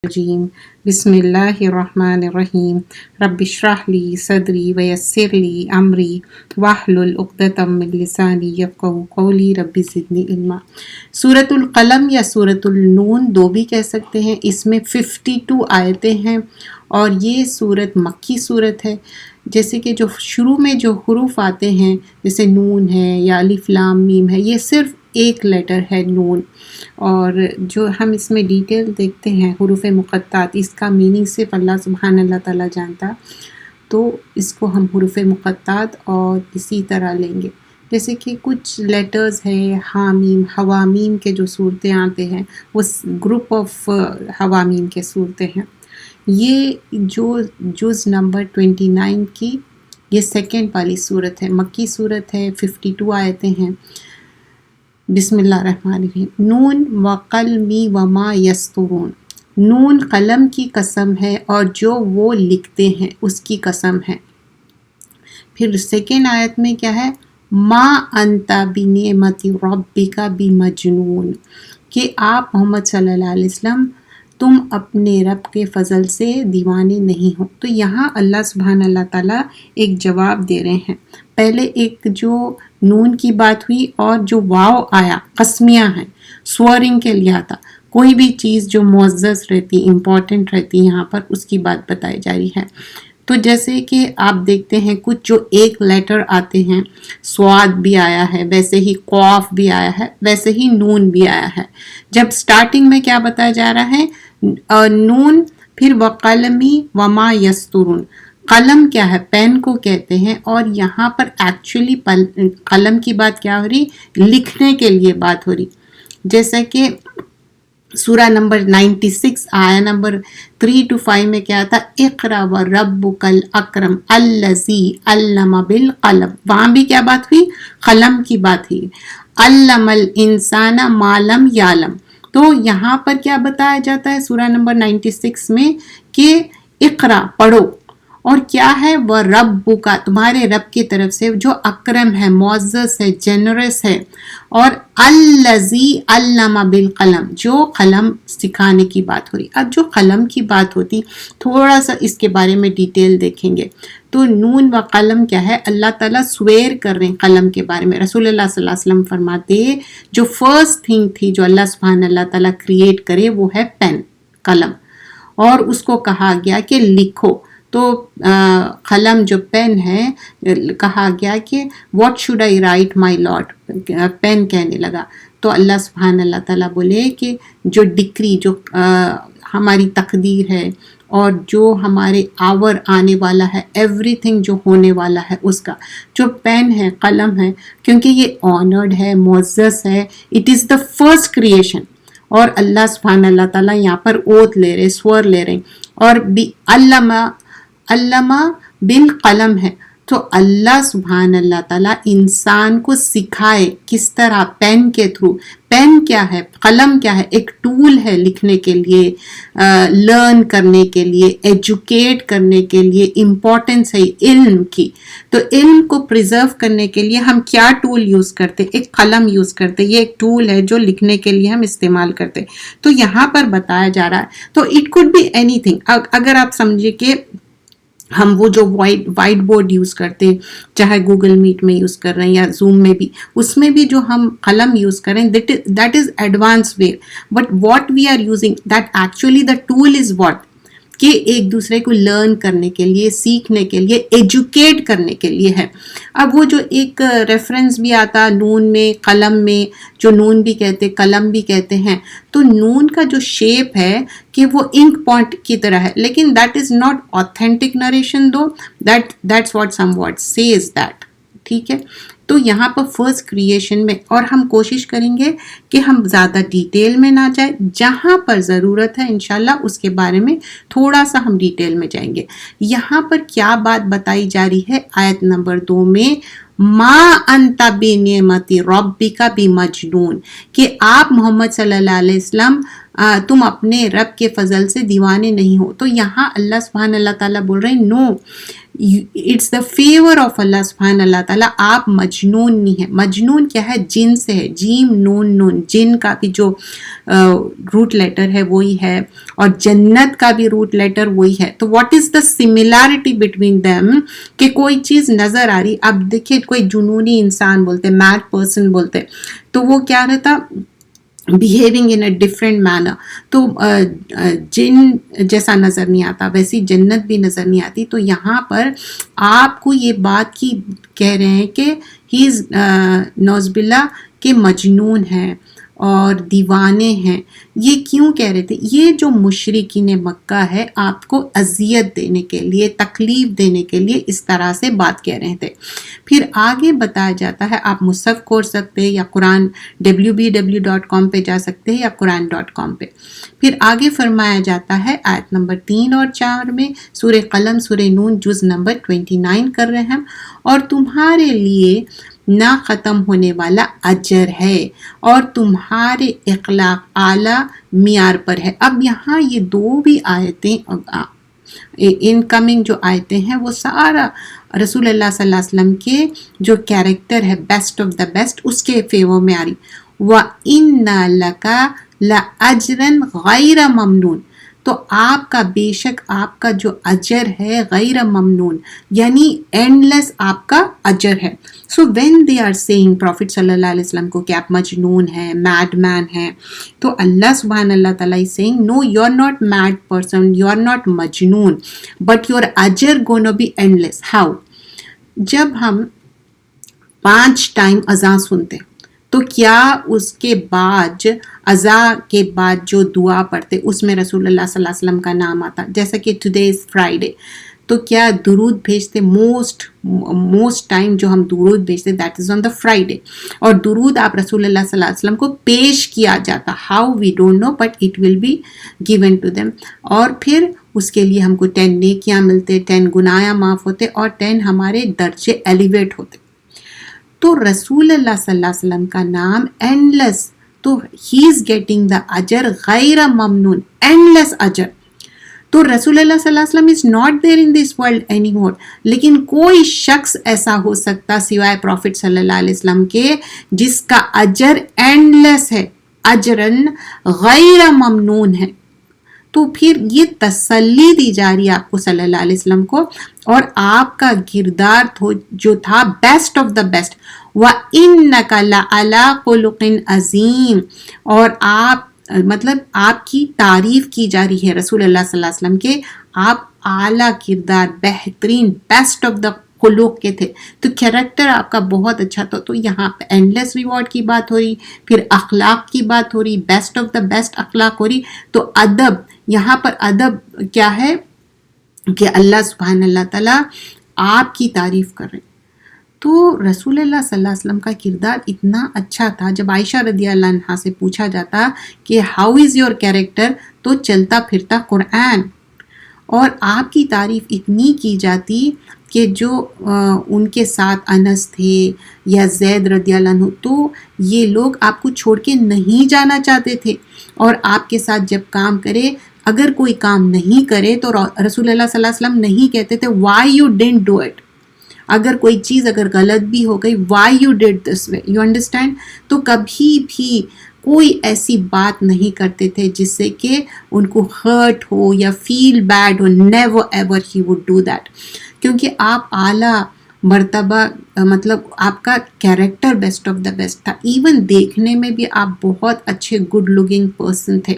الرجیم بسم اللہ الرحمن الرحیم رب اشرح لی صدری ویسر لی امری واحلل عقدۃ من لسانی یفقہوا قولی رب زدنی علما۔ سورۃ القلم یا سورۃ النون دو بھی کہہ سکتے ہیں۔ اس میں 52 آیتیں ہیں اور یہ سورت مکی سورت ہے۔ جیسے کہ جو شروع میں جو حروف آتے ہیں جیسے نون ہے یا الف لام میم ہے، یہ صرف ایک لیٹر ہے نون، اور جو ہم اس میں ڈیٹیل دیکھتے ہیں حروف مقطعات، اس کا میننگ صرف اللہ تعالیٰ جانتا، تو اس کو ہم حروف مقطعات اور اسی طرح لیں گے۔ جیسے کہ کچھ لیٹرز ہے حامیم حوامیم کے جو صورتیں آتے ہیں، وہ گروپ آف حوامیم کے صورتیں ہیں۔ یہ جو جز نمبر 29 کی یہ سیکنڈ والی صورت ہے، مکی صورت ہے، 52 آیتیں ہیں۔ بسم اللہ الرحمن الرحیم۔ نون وقلم وما یسطرون، نون قلم کی قسم ہے اور جو وہ لکھتے ہیں اس کی قسم ہے۔ پھر سیکنڈ آیت میں کیا ہے؟ ما انت بنعمت ربک بمجنون، کہ آپ محمد صلی اللہ علیہ وسلم تم اپنے رب کے فضل سے دیوانے نہیں ہو۔ تو یہاں اللہ سبحانہ اللہ تعالیٰ ایک جواب دے رہے ہیں۔ پہلے ایک جو نون کی بات ہوئی اور جو واو آیا قسمیہ ہیں، سوئرنگ کے لیے آتا، کوئی بھی چیز جو معزز رہتی امپورٹنٹ رہتی یہاں پر اس کی بات بتائی جا رہی ہے۔ تو جیسے کہ آپ دیکھتے ہیں کچھ جو ایک لیٹر آتے ہیں، سواد بھی آیا ہے، ویسے ہی قاف بھی آیا ہے، ویسے ہی نون بھی آیا ہے۔ جب سٹارٹنگ میں کیا بتایا جا رہا ہے؟ نون، پھر وقلمی وما یسطرون۔ قلم کیا ہے؟ پین کو کہتے ہیں، اور یہاں پر ایکچولی قلم کی بات کیا ہو رہی؟ لکھنے کے لیے بات ہو رہی۔ جیسا کہ سورہ نمبر 96 آیا نمبر 3 to 5 میں کیا تھا؟ اقرا وربک الاکرم الذی علم بالقلم، وہاں بھی کیا بات ہوئی؟ قلم کی بات ہوئی۔ علم الانسان ما لم یعلم، تو یہاں پر کیا بتایا جاتا ہے سورہ نمبر 96 میں کہ اقرا پڑھو، اور کیا ہے؟ وہ ربک، تمہارے رب کی طرف سے جو اکرم ہے، معزز ہے، جنرس ہے، اور الذی علم بالقلم، جو قلم سکھانے کی بات ہو رہی۔ اب جو قلم کی بات ہوتی تھوڑا سا اس کے بارے میں ڈیٹیل دیکھیں گے تو نون و قلم کیا ہے؟ اللہ تعالیٰ سویر کر رہے ہیں قلم کے بارے میں۔ رسول اللہ صلی اللہ علیہ وسلم فرماتے جو فرسٹ تھنگ تھی جو اللہ سبحانہ اللہ تعالیٰ کریٹ کرے وہ ہے پین، قلم، اور اس کو کہا گیا کہ لکھو۔ تو قلم جو پین ہے، کہا گیا کہ what should I write my lord, pen کہنے لگا تو اللہ سبحانہ اللہ تعالیٰ بولے کہ جو ڈکری، جو ہماری تقدیر ہے اور جو ہمارے آور آنے والا ہے، ایوری تھنگ جو ہونے والا ہے، اس کا جو پین ہے، قلم ہے، کیونکہ یہ آنرڈ ہے، معزز ہے، it is the first creation, اور اللہ سبحانہ اللہ تعالیٰ یہاں پر اوت لے رہے، سور لے رہے، اور علامہ بالقلم ہے، تو اللہ سبحان اللہ تعالیٰ انسان کو سکھائے کس طرح؟ پین کے تھرو۔ پین کیا ہے؟ قلم کیا ہے؟ ایک ٹول ہے لکھنے کے لیے، لرن کرنے کے لیے، ایجوکیٹ کرنے کے لیے، امپورٹنس ہے علم کی۔ تو علم کو پریزرو کرنے کے لیے ہم کیا ٹول یوز کرتے؟ ایک قلم یوز کرتے، یہ ایک ٹول ہے جو لکھنے کے لیے ہم استعمال کرتے۔ تو یہاں پر بتایا جا رہا ہے، تو it could be anything. اگر آپ سمجھے کہ ہم وہ جو وائٹ بورڈ یوز کرتے ہیں، چاہے گوگل میٹ میں یوز کر رہے ہیں یا زوم میں بھی، اس میں بھی جو ہم قلم یوز کریں that is advance way, but what we are using that actually the tool is what, کہ ایک دوسرے کو لرن کرنے کے لیے، سیکھنے کے لیے، ایجوکیٹ کرنے کے لیے ہے۔ اب وہ جو ایک ریفرنس بھی آتا نون میں، قلم میں، جو نون بھی کہتے قلم بھی کہتے ہیں، تو نون کا جو شیپ ہے کہ وہ انک پوائنٹ کی طرح ہے، لیکن that is not authentic narration though, that's what some word says that, ٹھیک ہے۔ تو یہاں پر فرسٹ کریشن میں، اور ہم کوشش کریں گے کہ ہم زیادہ ڈیٹیل میں نہ جائیں، جہاں پر ضرورت ہے انشاءاللہ اس کے بارے میں تھوڑا سا ہم ڈیٹیل میں جائیں گے۔ یہاں پر کیا بات بتائی جا رہی ہے آیت نمبر 2 میں؟ ما انت بنعمت ربک بمجنون، کہ آپ محمد صلی اللہ علیہ وسلم تم اپنے رب کے فضل سے دیوانے نہیں ہو۔ تو یہاں اللہ سبحانہ اللہ تعالیٰ بول رہے ہیں نو، it's the favour of Allah سبحانہ اللہ تعالیٰ، آپ مجنون نہیں ہیں۔ مجنون کیا ہے؟ جن سے ہے، جیم نون نون، جن کا بھی جو روٹ لیٹر ہے وہی ہے, اور جنت کا بھی روٹ لیٹر وہی ہے. تو what is the similarity between them, کہ کوئی چیز نظر آ رہی. اب دیکھیے کوئی جنونی انسان بولتے, میڈ پرسن بولتے, تو وہ کیا رہتا, behaving in a different manner. تو جن جیسا نظر نہیں آتا, ویسی جنت بھی نظر نہیں آتی. تو یہاں پر آپ کو یہ بات کی کہہ رہے ہیں کہ ہی از نوز باللہ کہ مجنون ہے اور دیوانے ہیں. یہ کیوں کہہ رہے تھے؟ یہ جو مشرکین مکہ ہے آپ کو اذیت دینے کے لیے, تکلیف دینے کے لیے اس طرح سے بات کہہ رہے تھے. پھر آگے بتایا جاتا ہے, آپ مصحف کھول سکتے ہیں یا قرآن www.com پہ جا سکتے ہیں یا قرآن.com پہ. پھر آگے فرمایا جاتا ہے آیت نمبر 3 اور 4 میں, سورہ قلم سورہ نون جز نمبر 29 کر رہے ہیں, اور تمہارے لیے نہ ختم ہونے والا اجر ہے اور تمہارے اخلاق اعلیٰ معیار پر ہے. اب یہاں یہ دو بھی آیتیں ان کمنگ جو آیتیں ہیں وہ سارا رسول اللہ صلی اللہ علیہ وسلم کے جو کیریکٹر ہے بیسٹ آف دا بیسٹ اس کے فیور میں آ رہی. وَإِنَّ لَكَ لَأَجْرًا غَيْرَ مَمْنُونَ, تو آپ کا بے شک آپ کا جو اجر ہے غیر ممنون, یعنی اینڈ لیس آپ کا اجر ہے. So when they are seeing prophet صلی اللہ علیہ وسلم کو کہ آپ مجنون ہیں, میڈ مین ہیں, تو اللہ سبحان اللہ تعالیٰ is saying no, you are not mad person, you are not مجنون, but your اجر gonna be endless. How? جب ہم 5 ٹائم اذان سنتے تو کیا اس کے بعد اذان کے بعد جو دعا پڑھتے اس میں رسول اللہ صلی اللہ علیہ وسلم کا نام آتا؟ جیسا کہ ٹوڈے از فرائیڈے, تو کیا درود بھیجتے؟ موسٹ ٹائم جو ہم درود بھیجتے that is on the Friday, اور درود آپ رسول اللہ صلی اللہ علیہ وسلم کو پیش کیا جاتا. How we don't know, but it will be given to them. اور پھر اس کے لیے ہم کو 10 نیکیاں ملتے, 10 گناہ معاف ہوتے, اور 10 ہمارے درجے ایلیویٹ ہوتے. تو رسول اللہ صلی اللہ علیہ وسلم کا نام اینڈ لیس, تو ہی از گیٹنگ دا اجر غیر ممنون, اینڈ لیس اجر. تو رسول اللہ صلی اللہ علیہ وسلم is not there in this world any more, لیکن کوئی شخص ایسا ہو سکتا سوائے پروفٹ صلی اللہ علیہ وسلم کے جس کا اجر اینڈ لیس ہے, اجرن غیر ممنون ہے. تو پھر یہ تسلی دی جا رہی ہے آپ کو صلی اللہ علیہ وسلم کو, اور آپ کا کردار جو تھا بیسٹ آف دا بیسٹ. وَإِنَّكَ لَعَلَىٰ خُلُقٍ عَظِيمٍ, اور آپ مطلب آپ کی تعریف کی جا رہی ہے رسول اللہ صلی اللہ علیہ وسلم کے, آپ اعلیٰ کردار, بہترین, بیسٹ آف دا خلوق کے تھے. تو کیریکٹر آپ کا بہت اچھا تھا. تو یہاں پہ اینڈ لیس ریوارڈ کی بات ہو رہی, پھر اخلاق کی بات ہو رہی, بیسٹ آف دا بیسٹ اخلاق ہو رہی. تو ادب, یہاں پر ادب کیا ہے کہ اللہ سبحانہ اللہ تعالیٰ آپ کی تعریف کر رہے ہیں. تو رسول اللہ صلی اللہ علیہ وسلم کا کردار اتنا اچھا تھا. جب عائشہ رضی اللہ عنہا سے پوچھا جاتا کہ ہاؤ از یور کیریکٹر, تو چلتا پھرتا قرآن, اور آپ کی تعریف اتنی کی جاتی کہ جو ان کے ساتھ انس تھے یا زید رضی اللہ عنہ, تو یہ لوگ آپ کو چھوڑ کے نہیں جانا چاہتے تھے, اور آپ کے ساتھ جب کام کرے, اگر کوئی کام نہیں کرے تو رسول اللہ صلی اللہ علیہ وسلم نہیں کہتے تھے why you didn't do it. اگر کوئی چیز اگر غلط بھی ہو گئی, why you did this way, you understand. تو کبھی بھی کوئی ایسی بات نہیں کرتے تھے جس سے کہ ان کو ہرٹ ہو یا فیل بیڈ ہو. Never ever he would do that, کیونکہ آپ اعلیٰ مرتبہ, مطلب آپ کا character best of the best تھا. ایون دیکھنے میں بھی آپ بہت اچھے گڈ لکنگ پرسن تھے,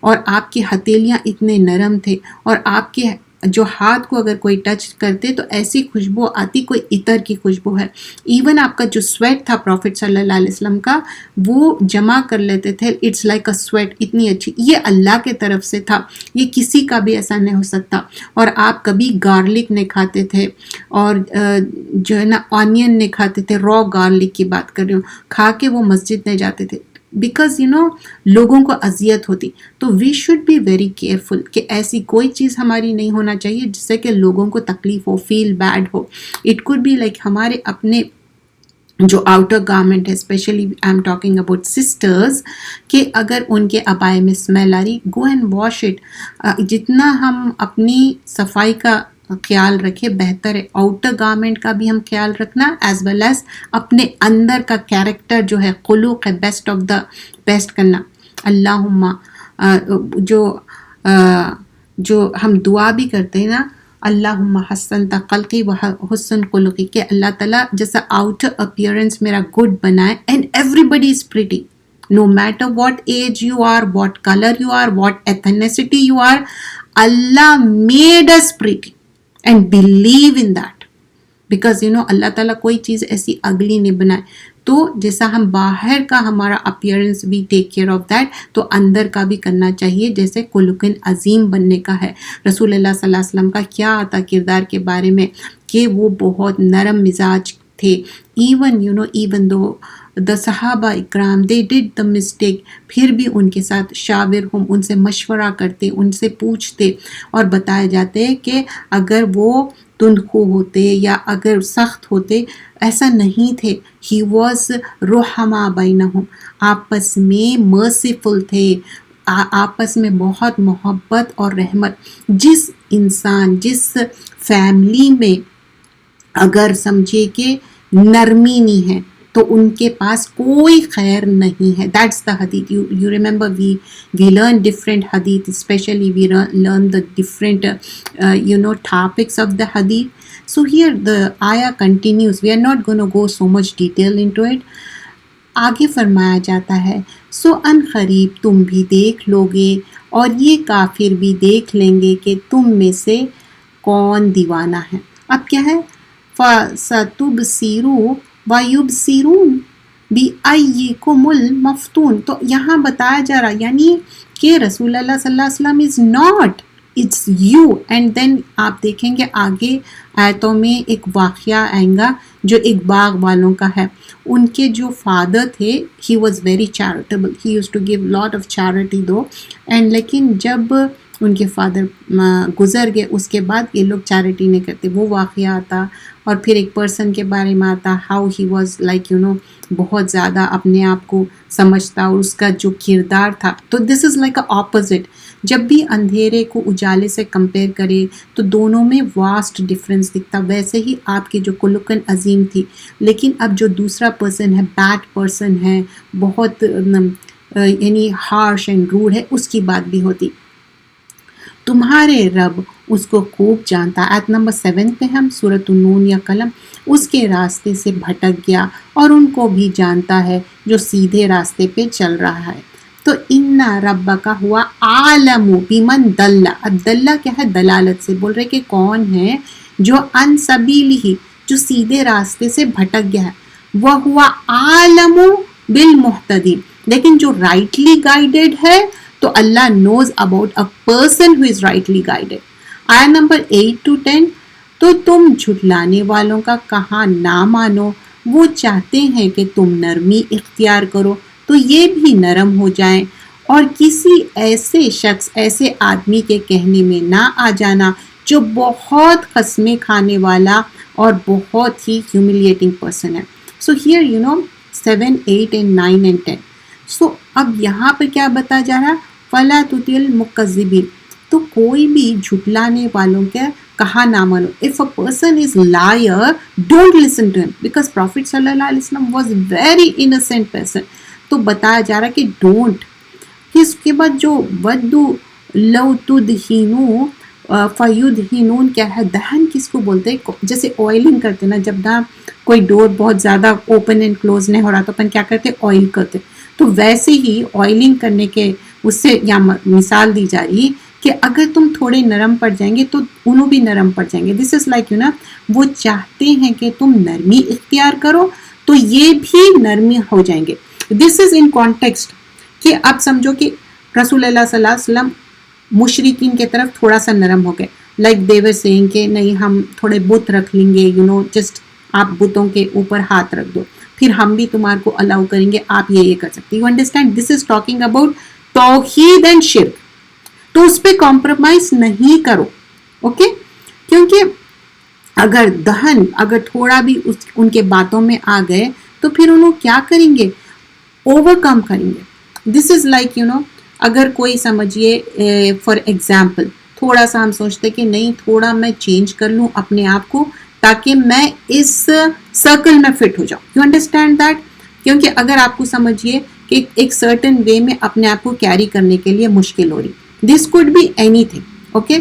اور آپ کی ہتھیلیاں اتنے نرم تھے, اور آپ کے جو ہاتھ کو اگر کوئی ٹچ کرتے تو ایسی خوشبو آتی, کوئی عطر کی خوشبو ہے. ایون آپ کا جو سویٹ تھا پروفٹ صلی اللہ علیہ وسلم کا, وہ جمع کر لیتے تھے, اٹس لائک اے سویٹ, اتنی اچھی. یہ اللہ کے طرف سے تھا, یہ کسی کا بھی ایسا نہیں ہو سکتا. اور آپ کبھی گارلک نہیں کھاتے تھے, اور جو ہے نا آنین نہیں کھاتے تھے, را گارلک کی بات کر رہی ہوں, کھا کے وہ مسجد نہیں جاتے تھے, بیکاز لوگوں کو اذیت ہوتی. تو we should be very careful کہ ایسی کوئی چیز ہماری نہیں ہونا چاہیے جس سے کہ لوگوں کو تکلیف ہو, فیل بیڈ ہو. اٹ کوڈ بی لائک ہمارے اپنے جو آؤٹر گارمنٹ ہے, especially I am talking about sisters, کہ اگر ان کے عبائے میں اسمیل آ رہی, گو اینڈ واش اٹ. جتنا ہم اپنی صفائی کا خیال رکھے بہتر ہے. آؤٹر گارمنٹ کا بھی ہم خیال رکھنا, ایز ویل ایز اپنے اندر کا کیریکٹر جو ہے, خلوق ہے, بیسٹ آف دا بیسٹ کرنا. اللہم جو ہم دعا بھی کرتے ہیں نا، اللہم حسنت خلقی و حسن خلقی، کہ اللہ تعالیٰ جیسا آؤٹر اپیئرنس میرا گڈ بنائے، and everybody is pretty, no matter what age you are, what color you are, what ethnicity you are, Allah made us pretty and believe in that, because اللہ تعالیٰ کوئی چیز ایسی اگلی نہیں بنائے. تو جیسا ہم باہر کا ہمارا اپیئرنس بھی ٹیک کیئر آف دیٹ، تو اندر کا بھی کرنا چاہیے، جیسے خلق عظیم بننے کا ہے. رسول اللہ صلی اللہ علیہ وسلم کا کیا آتا کردار کے بارے میں کہ وہ بہت نرم مزاج تھے. ایون دو the صحابہ اکرام they did the mistake، پھر بھی ان کے ساتھ شاور ہم، ان سے مشورہ کرتے، ان سے پوچھتے، اور بتائے جاتے کہ اگر وہ تندخو ہوتے یا اگر سخت ہوتے، ایسا نہیں تھے. he was رحماء بینہم، آپس میں merciful تھے، آپس میں بہت محبت اور رحمت. جس انسان، جس فیملی میں اگر سمجھے کہ نرمی نہیں ہے تو ان کے پاس کوئی خیر نہیں ہے. That's the hadith. You remember we learn different hadith, especially we learn the different topics of the hadith. So here the ayah continues. We are not going to go so much detail into it. آگے فرمایا جاتا ہے، سو ان قریب تم بھی دیکھ لو گے اور یہ کافر بھی دیکھ لیں گے کہ تم میں سے کون دیوانہ ہے. اب کیا ہے؟ فَسَتُبْصِرُ وَيُبْصِرُونَ بِأَيِّكُمُ الْمَفْتُونُ. تو یہاں بتایا جا رہا یعنی کہ رسول اللہ صلی اللہ علیہ وسلم is not, it's you. And then آپ دیکھیں گے آگے آیتوں میں ایک واقعہ آئیں گا جو ایک باغ والوں کا ہے. ان کے جو فادر تھے، he was very charitable, he used to give lot of charity though, and لیکن جب ان کے فادر گزر گئے اس کے بعد یہ لوگ چیریٹی نہیں کرتے. وہ واقعہ آتا. اور پھر ایک پرسن کے بارے میں آتا، ہاؤ ہی واز لائک بہت زیادہ اپنے آپ کو سمجھتا، اور اس کا جو کردار تھا. تو this is like a opposite. جب بھی اندھیرے کو اجالے سے کمپیئر کرے تو دونوں میں واسٹ ڈفرینس دکھتا. ویسے ہی آپ کی جو خلقاً عظیم تھی، لیکن اب جو دوسرا پرسن ہے، بیڈ پرسن ہے، بہت یعنی ہارش اینڈ روڈ ہے، اس کی بات بھی ہوتی. تمہارے رب اس کو خوب جانتا. آیت نمبر 7 پہ ہم سورۃ النون یا قلم. اس کے راستے سے بھٹک گیا اور ان کو بھی جانتا ہے جو سیدھے راستے پہ چل رہا ہے. تو ان ربک ہوا عالم بمن دل. اب دلہ کیا ہے؟ دلالت سے بول رہے کہ کون ہے جو ان سبیلہ، جو سیدھے راستے سے بھٹک گیا ہے. وہ ہوا عالم بالمہتدین. لیکن جو رائٹلی گائیڈڈ ہے تو اللہ knows about a person who is rightly guided. آیت نمبر 8 to 10. تو تم جھٹلانے والوں کا کہاں نہ مانو، وہ چاہتے ہیں کہ تم نرمی اختیار کرو تو یہ بھی نرم ہو جائیں، اور کسی ایسے شخص، ایسے آدمی کے کہنے میں نہ آ جانا جو بہت قسمیں کھانے والا اور بہت ہی humiliating person ہے. So here 7, 8 and 9 and 10. So اب یہاں پر کیا بتا جا رہا؟ فَلَا تُطِعِ الْمُكَذِّبِينَ. تو کوئی بھی جھٹلانے والوں کے کہا نہ مانو. If a person is liar, don't listen to him, because Prophet صلی اللہ علیہ وسلم was very innocent person. تو بتایا جا رہا کہ don't. پھر اس کے بعد جو وَدُّ لَوْ تُدْهِنُوا فَيُدْهِنُونَ کیا ہے؟ دہن کس کو بولتے ہیں؟ جیسے آئلنگ کرتے نا، جب نہ کوئی ڈور بہت زیادہ اوپن اینڈ کلوز نہیں ہو رہا تو اپن کیا کرتے؟ آئل کرتے. تو ویسے ہی آئلنگ کرنے کے اس سے یا مثال دی جا رہی ہے کہ اگر تم تھوڑے نرم پڑ جائیں گے تو انہوں بھی نرم پڑ جائیں گے. دس از لائک وہ چاہتے ہیں کہ تم نرمی اختیار کرو تو یہ بھی نرمی ہو جائیں گے. دس از ان کانٹیکسٹ کہ اب سمجھو کہ رسول اللہ صلی اللہ علیہ وسلم مشرکین کے طرف تھوڑا سا نرم ہو گئے. لائک دے ور سیئنگ کہ نہیں ہم تھوڑے بت رکھ لیں گے، جسٹ آپ بتوں کے اوپر ہاتھ رکھ دو، پھر ہم بھی تمہارے کو الاؤ کریں گے، آپ یہ کر سکتے. You understand? This is talking about توحید اینڈ شرک. تو اس پہ کمپرومائز نہیں کرو، اوکے؟ کیونکہ اگر تھوڑا بھی ان کے باتوں میں آ گئے تو پھر انہوں کیا کریں گے؟ اوور کم کریں گے. دس از لائک اگر کوئی سمجھیے فار ایگزامپل تھوڑا سا ہم سوچتے کہ نہیں تھوڑا میں چینج کر لوں اپنے آپ کو تاکہ میں اس سرکل میں فٹ ہو جاؤں. You understand that? کیونکہ اگر آپ کو سمجھیے کہ کہ ایک سرٹن وے میں اپنے آپ کو کیری کرنے کے لیے مشکل ہو رہی. This could be anything. Okay,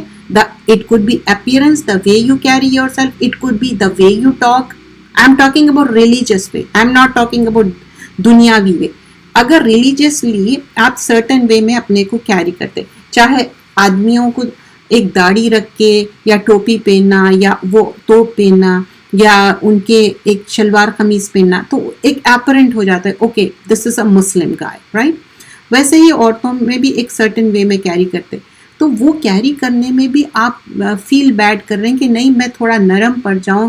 it could be appearance, the way you carry yourself, it could be the way you talk. I'm talking about religious way, I'm not talking about دنیاوی way. اگر religiously آپ certain way میں اپنے کو carry کرتے, چاہے آدمیوں کو ایک داڑھی رکھ کے یا ٹوپی پہننا یا وہ توپ پہننا یا ان کے ایک شلوار قمیض پہننا, تو ایک اپیرنٹ ہو جاتا ہے okay this is a Muslim guy, right. ویسے ہی عورتوں میں بھی ایک سرٹن وے میں کیری کرتے, تو وہ کیری کرنے میں بھی آپ فیل بیڈ کر رہے ہیں کہ نہیں میں تھوڑا نرم پڑ جاؤں,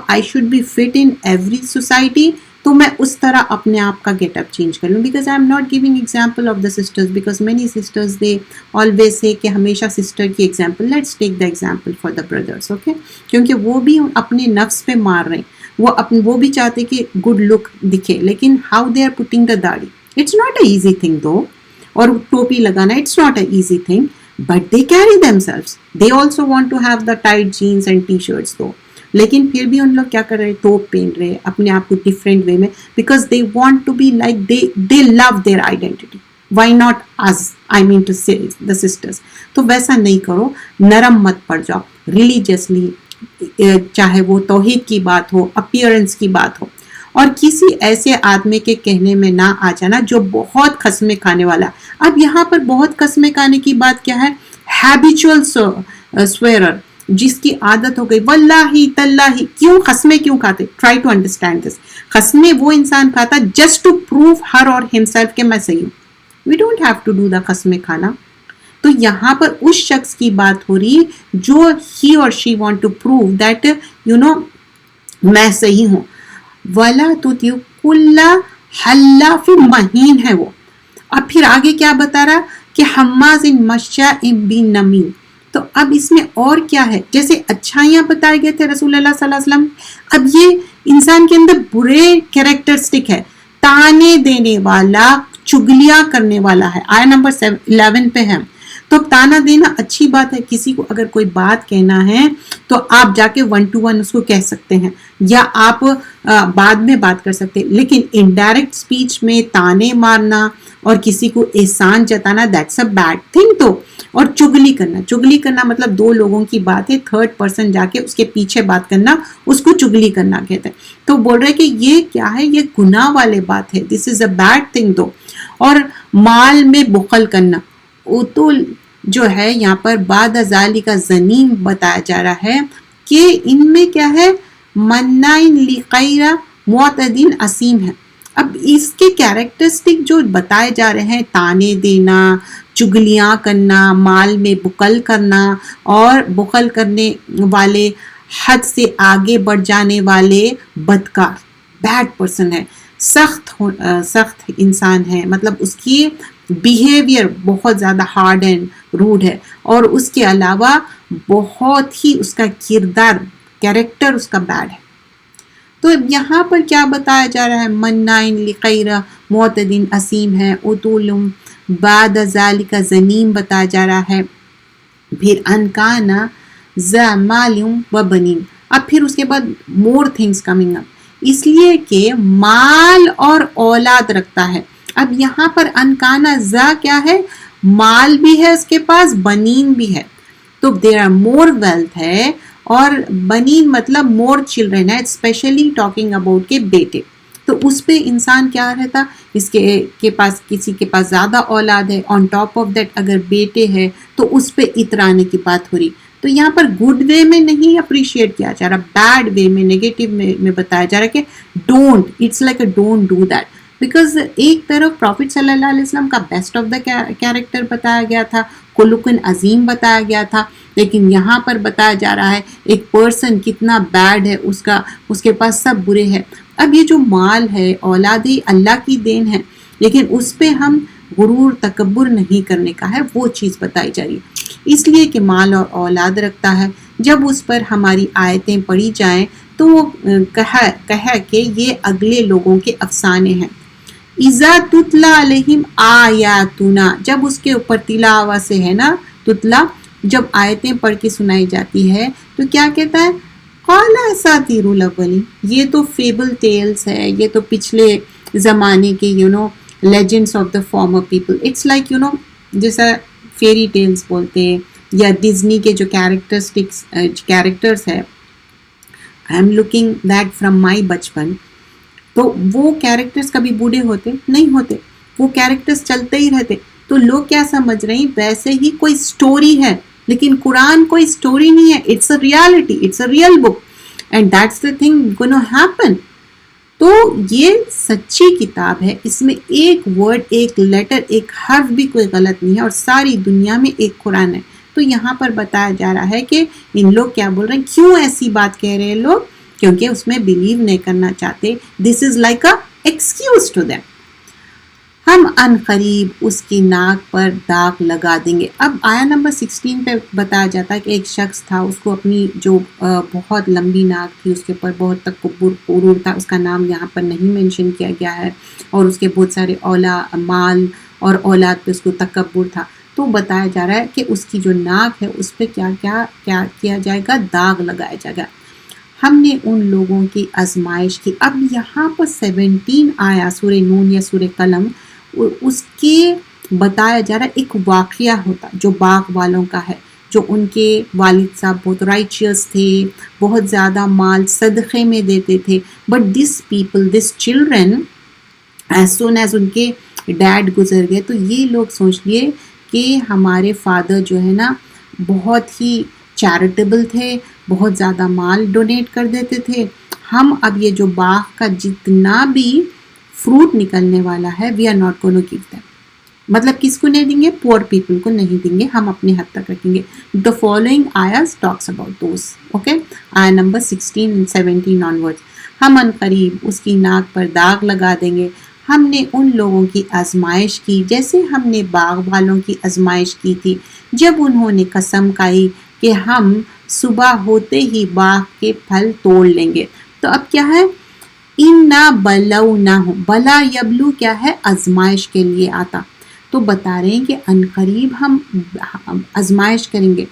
I should be fit in every society, تو میں اس طرح اپنے آپ کا گیٹ اپ چینج کر لوں. Because I am not giving example of the sisters, because many sisters they always say کہ ہمیشہ سسٹر کی example, let's take the example for the brothers. Okay, کیونکہ وہ بھی اپنے نفس پہ مار رہے ہیں, وہ بھی چاہتے کہ گڈ لک دکھے, لیکن how they are putting the داڑھی, it's not a easy thing though, اور ٹوپی لگانا it's not a easy thing. But they carry themselves. They also want to have the tight jeans and t-shirts though. لیکن پھر بھی ان لوگ کیا کر رہے, توپ پہن رہے اپنے آپ کو ڈفرینٹ وے میں, because they want to be like they love their identity. Why not us? I mean to say the sisters. تو ویسا نہیں کرو, نرم مت پڑ جاؤ. ریلیجیسلی چاہے وہ توحید کی بات ہو, اپیئرنس کی بات ہو, اور کسی ایسے آدمی کے کہنے میں نہ آ جانا جو بہت قسمیں کھانے والا. اب یہاں پر بہت قسمیں کھانے کی بات کیا ہے, ہیبیچول سویرر, جس کی عادت ہو گئی واللہ تاللہ. کیوں قسمیں کیوں کھاتے؟ Try to understand this. قسمیں وہ انسان کھاتا جسٹ ٹو پروو ہر اور ہمسیلف کہ میں صحیح ہوں. We don't have to do the قسمیں کھانا. تو یہاں پر اس شخص کی بات ہو رہی جو ہی اور she want to prove that میں صحیح ہوں. وَلَا تُطِعْ كُلَّ حَلَّافٍ مَّهِينٍ ہے وہ. اب پھر آگے کیا بتا رہا کہ حماز مشاء بنمیم. تو اب اس میں اور کیا ہے, جیسے اچھائیاں بتائے گئے تھے رسول اللہ صلی اللہ علیہ وسلم, اب یہ انسان کے اندر برے کیریکٹرسٹک ہے, تانے دینے والا, چگلیاں کرنے والا ہے. آیا نمبر 11 پہ ہے. تو تانا دینا اچھی بات ہے, کسی کو اگر کوئی بات کہنا ہے تو آپ جا کے 1 to 1 اس کو کہہ سکتے ہیں, یا آپ بعد میں بات کر سکتے, لیکن انڈائریکٹ اسپیچ میں تانے مارنا اور کسی کو احسان جتانا دیٹس اے بیڈ تھنگ. تو اور چگلی کرنا مطلب دو لوگوں کی بات ہے, تھرڈ پرسن جا کے اس کے پیچھے بات کرنا, اس کو چگلی کرنا کہتے ہیں. تو بول رہے کہ یہ کیا ہے, یہ گناہ والے بات ہے, this is a bad thing. Though اور مال میں بخل کرنا, اتول جو ہے یہاں پر بعد ذالک کا زنیم بتایا جا رہا ہے کہ ان میں کیا ہے, منائن لغیر معتدین اسیم ہے. اب اس کے کیریکٹرسٹک جو بتائے جا رہے ہیں, تانے دینا, چگلیاں کرنا, مال میں بخل کرنا, اور بخل کرنے والے, حد سے آگے بڑھ جانے والے بدکار, بیڈ پرسن ہے, سخت انسان ہے, مطلب اس کی بیہیویئر بہت زیادہ ہارڈ اینڈ روڈ ہے, اور اس کے علاوہ بہت ہی اس کا کیریکٹر اس کا بیڈ ہے. تو یہاں پر کیا بتایا جا رہا ہے, منائن لغیر معتدین اسیم ہے, اتولم بعد ذالک زنیم بتایا جا رہا ہے. پھر انکانا ذا مال و بنین. اب پھر اس کے بعد مور تھنگس کمنگ اپ, اس لیے کہ مال اور اولاد رکھتا ہے. اب یہاں پر انکانا ذا کیا ہے, مال بھی ہے اس کے پاس, بنین بھی ہے, تو دیر آر مور ویلتھ ہے, اور بنین مطلب مور چلڈرن ہے, اسپیشلی ٹاکنگ اباؤٹ کے بیٹے. تو اس پہ انسان کیا رہتا, اس کے پاس کسی کے پاس زیادہ اولاد ہے, آن ٹاپ آف دیٹ اگر بیٹے ہے تو اس پہ اترانے کی بات ہو رہی. تو یہاں پر گڈ وے میں نہیں اپریشیٹ کیا جا رہا, بیڈ وے میں, نیگیٹو میں بتایا جا رہا کہ don't, it's like a don't do that. Because ایک طرف پروفٹ صلی اللہ علیہ وسلم کا بیسٹ آف دا کیریکٹر بتایا گیا تھا, خلق عظیم بتایا گیا تھا, لیکن یہاں پر بتایا جا رہا ہے ایک پرسن کتنا بیڈ ہے, اس کے پاس سب برے ہے. اب یہ جو مال ہے, اولاد اللہ کی دین ہے, لیکن اس پہ ہم غرور تکبر نہیں کرنے کا ہے, وہ چیز بتائی جا رہی ہے. اس لیے کہ مال اور اولاد رکھتا ہے, جب اس پر ہماری آیتیں پڑھی جائیں تو وہ کہا کہ یہ اگلے لوگوں کے افسانے ہیں. اذا تتلا علیہم آیاتنا, جب اس کے اوپر تلاوہ سے ہے نا, تتلا, جب آیتیں پڑھ کے سنائی جاتی ہے تو کیا کہتا ہے, قال اساطیر الاولین, یہ تو فیبل ٹیلز ہے, یہ تو پچھلے زمانے کے legends of the former people. It's like, you know, جیسا فیری ٹیلز بولتے ہیں یا ڈزنی کے جو کیریکٹرس ہے, I am looking that from my بچپن. تو وہ کیریکٹرس کبھی بوڑھے ہوتے نہیں ہوتے, وہ کیریکٹرس چلتے ہی رہتے. تو لوگ کیا سمجھ رہے ہیں ویسے ہی کوئی اسٹوری ہے, لیکن قرآن کوئی اسٹوری نہیں ہے, it's a reality, it's a real book, and that's the thing gonna happen. تو یہ سچی کتاب ہے, اس میں ایک ورڈ, ایک لیٹر, ایک حرف بھی کوئی غلط نہیں ہے, اور ساری دنیا میں ایک قرآن ہے. تو یہاں پر بتایا جا رہا ہے کہ ان لوگ کیا بول رہے ہیں, کیوں ایسی بات کہہ رہے ہیں لوگ, کیونکہ اس میں بلیو نہیں کرنا چاہتے. This is like a excuse to them. ہم ان قریب اس کی ناک پر داغ لگا دیں گے. اب آیا نمبر 16 پہ بتایا جاتا ہے کہ ایک شخص تھا, اس کو اپنی جو بہت لمبی ناک تھی, اس کے اوپر بہت تکبر غرور تھا, اس کا نام یہاں پر نہیں مینشن کیا گیا ہے, اور اس کے بہت سارے مال اور اولاد پہ اس کو تکبر تھا. تو بتایا جا رہا ہے کہ اس کی جو ناک ہے اس پہ کیا کیا جائے گا, داغ لگایا جائے گا. ہم نے ان لوگوں کی آزمائش کی. اب یہاں پر 17 آیا سورہ نون یا سورہ قلم, اس کے بتایا جا رہا ہے ایک واقعہ ہوتا جو باغ والوں کا ہے, جو ان کے والد صاحب بہت رائچیس تھے, بہت زیادہ مال صدقے میں دیتے تھے. But this people, this children, as soon as ان کے ڈیڈ گزر گئے, تو یہ لوگ سوچ لیے کہ ہمارے فادر جو ہے نا بہت ہی چیریٹیبل تھے, بہت زیادہ مال ڈونیٹ کر دیتے تھے. ہم اب یہ جو باغ کا جتنا بھی فروٹ نکلنے والا ہے, we are not gonna give them. مطلب کس کو نہیں دیں گے, پور پیپل کو نہیں دیں گے, ہم اپنے حد تک رکھیں گے. دا فالوئنگ آیاز ٹاکس اباؤٹ دوز. اوکے, آیا نمبر 16 and 17 onwards. ہم ان قریب اس کی ناک پر داغ لگا دیں گے. ہم نے ان لوگوں کی آزمائش کی جیسے ہم نے باغ والوں کی آزمائش کی تھی, جب انہوں نے قسم کھائی کہ ہم صبح ہوتے ہی باغ کے پھل توڑ لیں گے. تو اب کیا ہے, اِنَّا بَلَوْنَاهُمْ, بلا یبلو کیا ہے, آزمائش کے لیے آتا. تو بتا رہے ہیں کہ ان قریب ہم آزمائش کریں گے.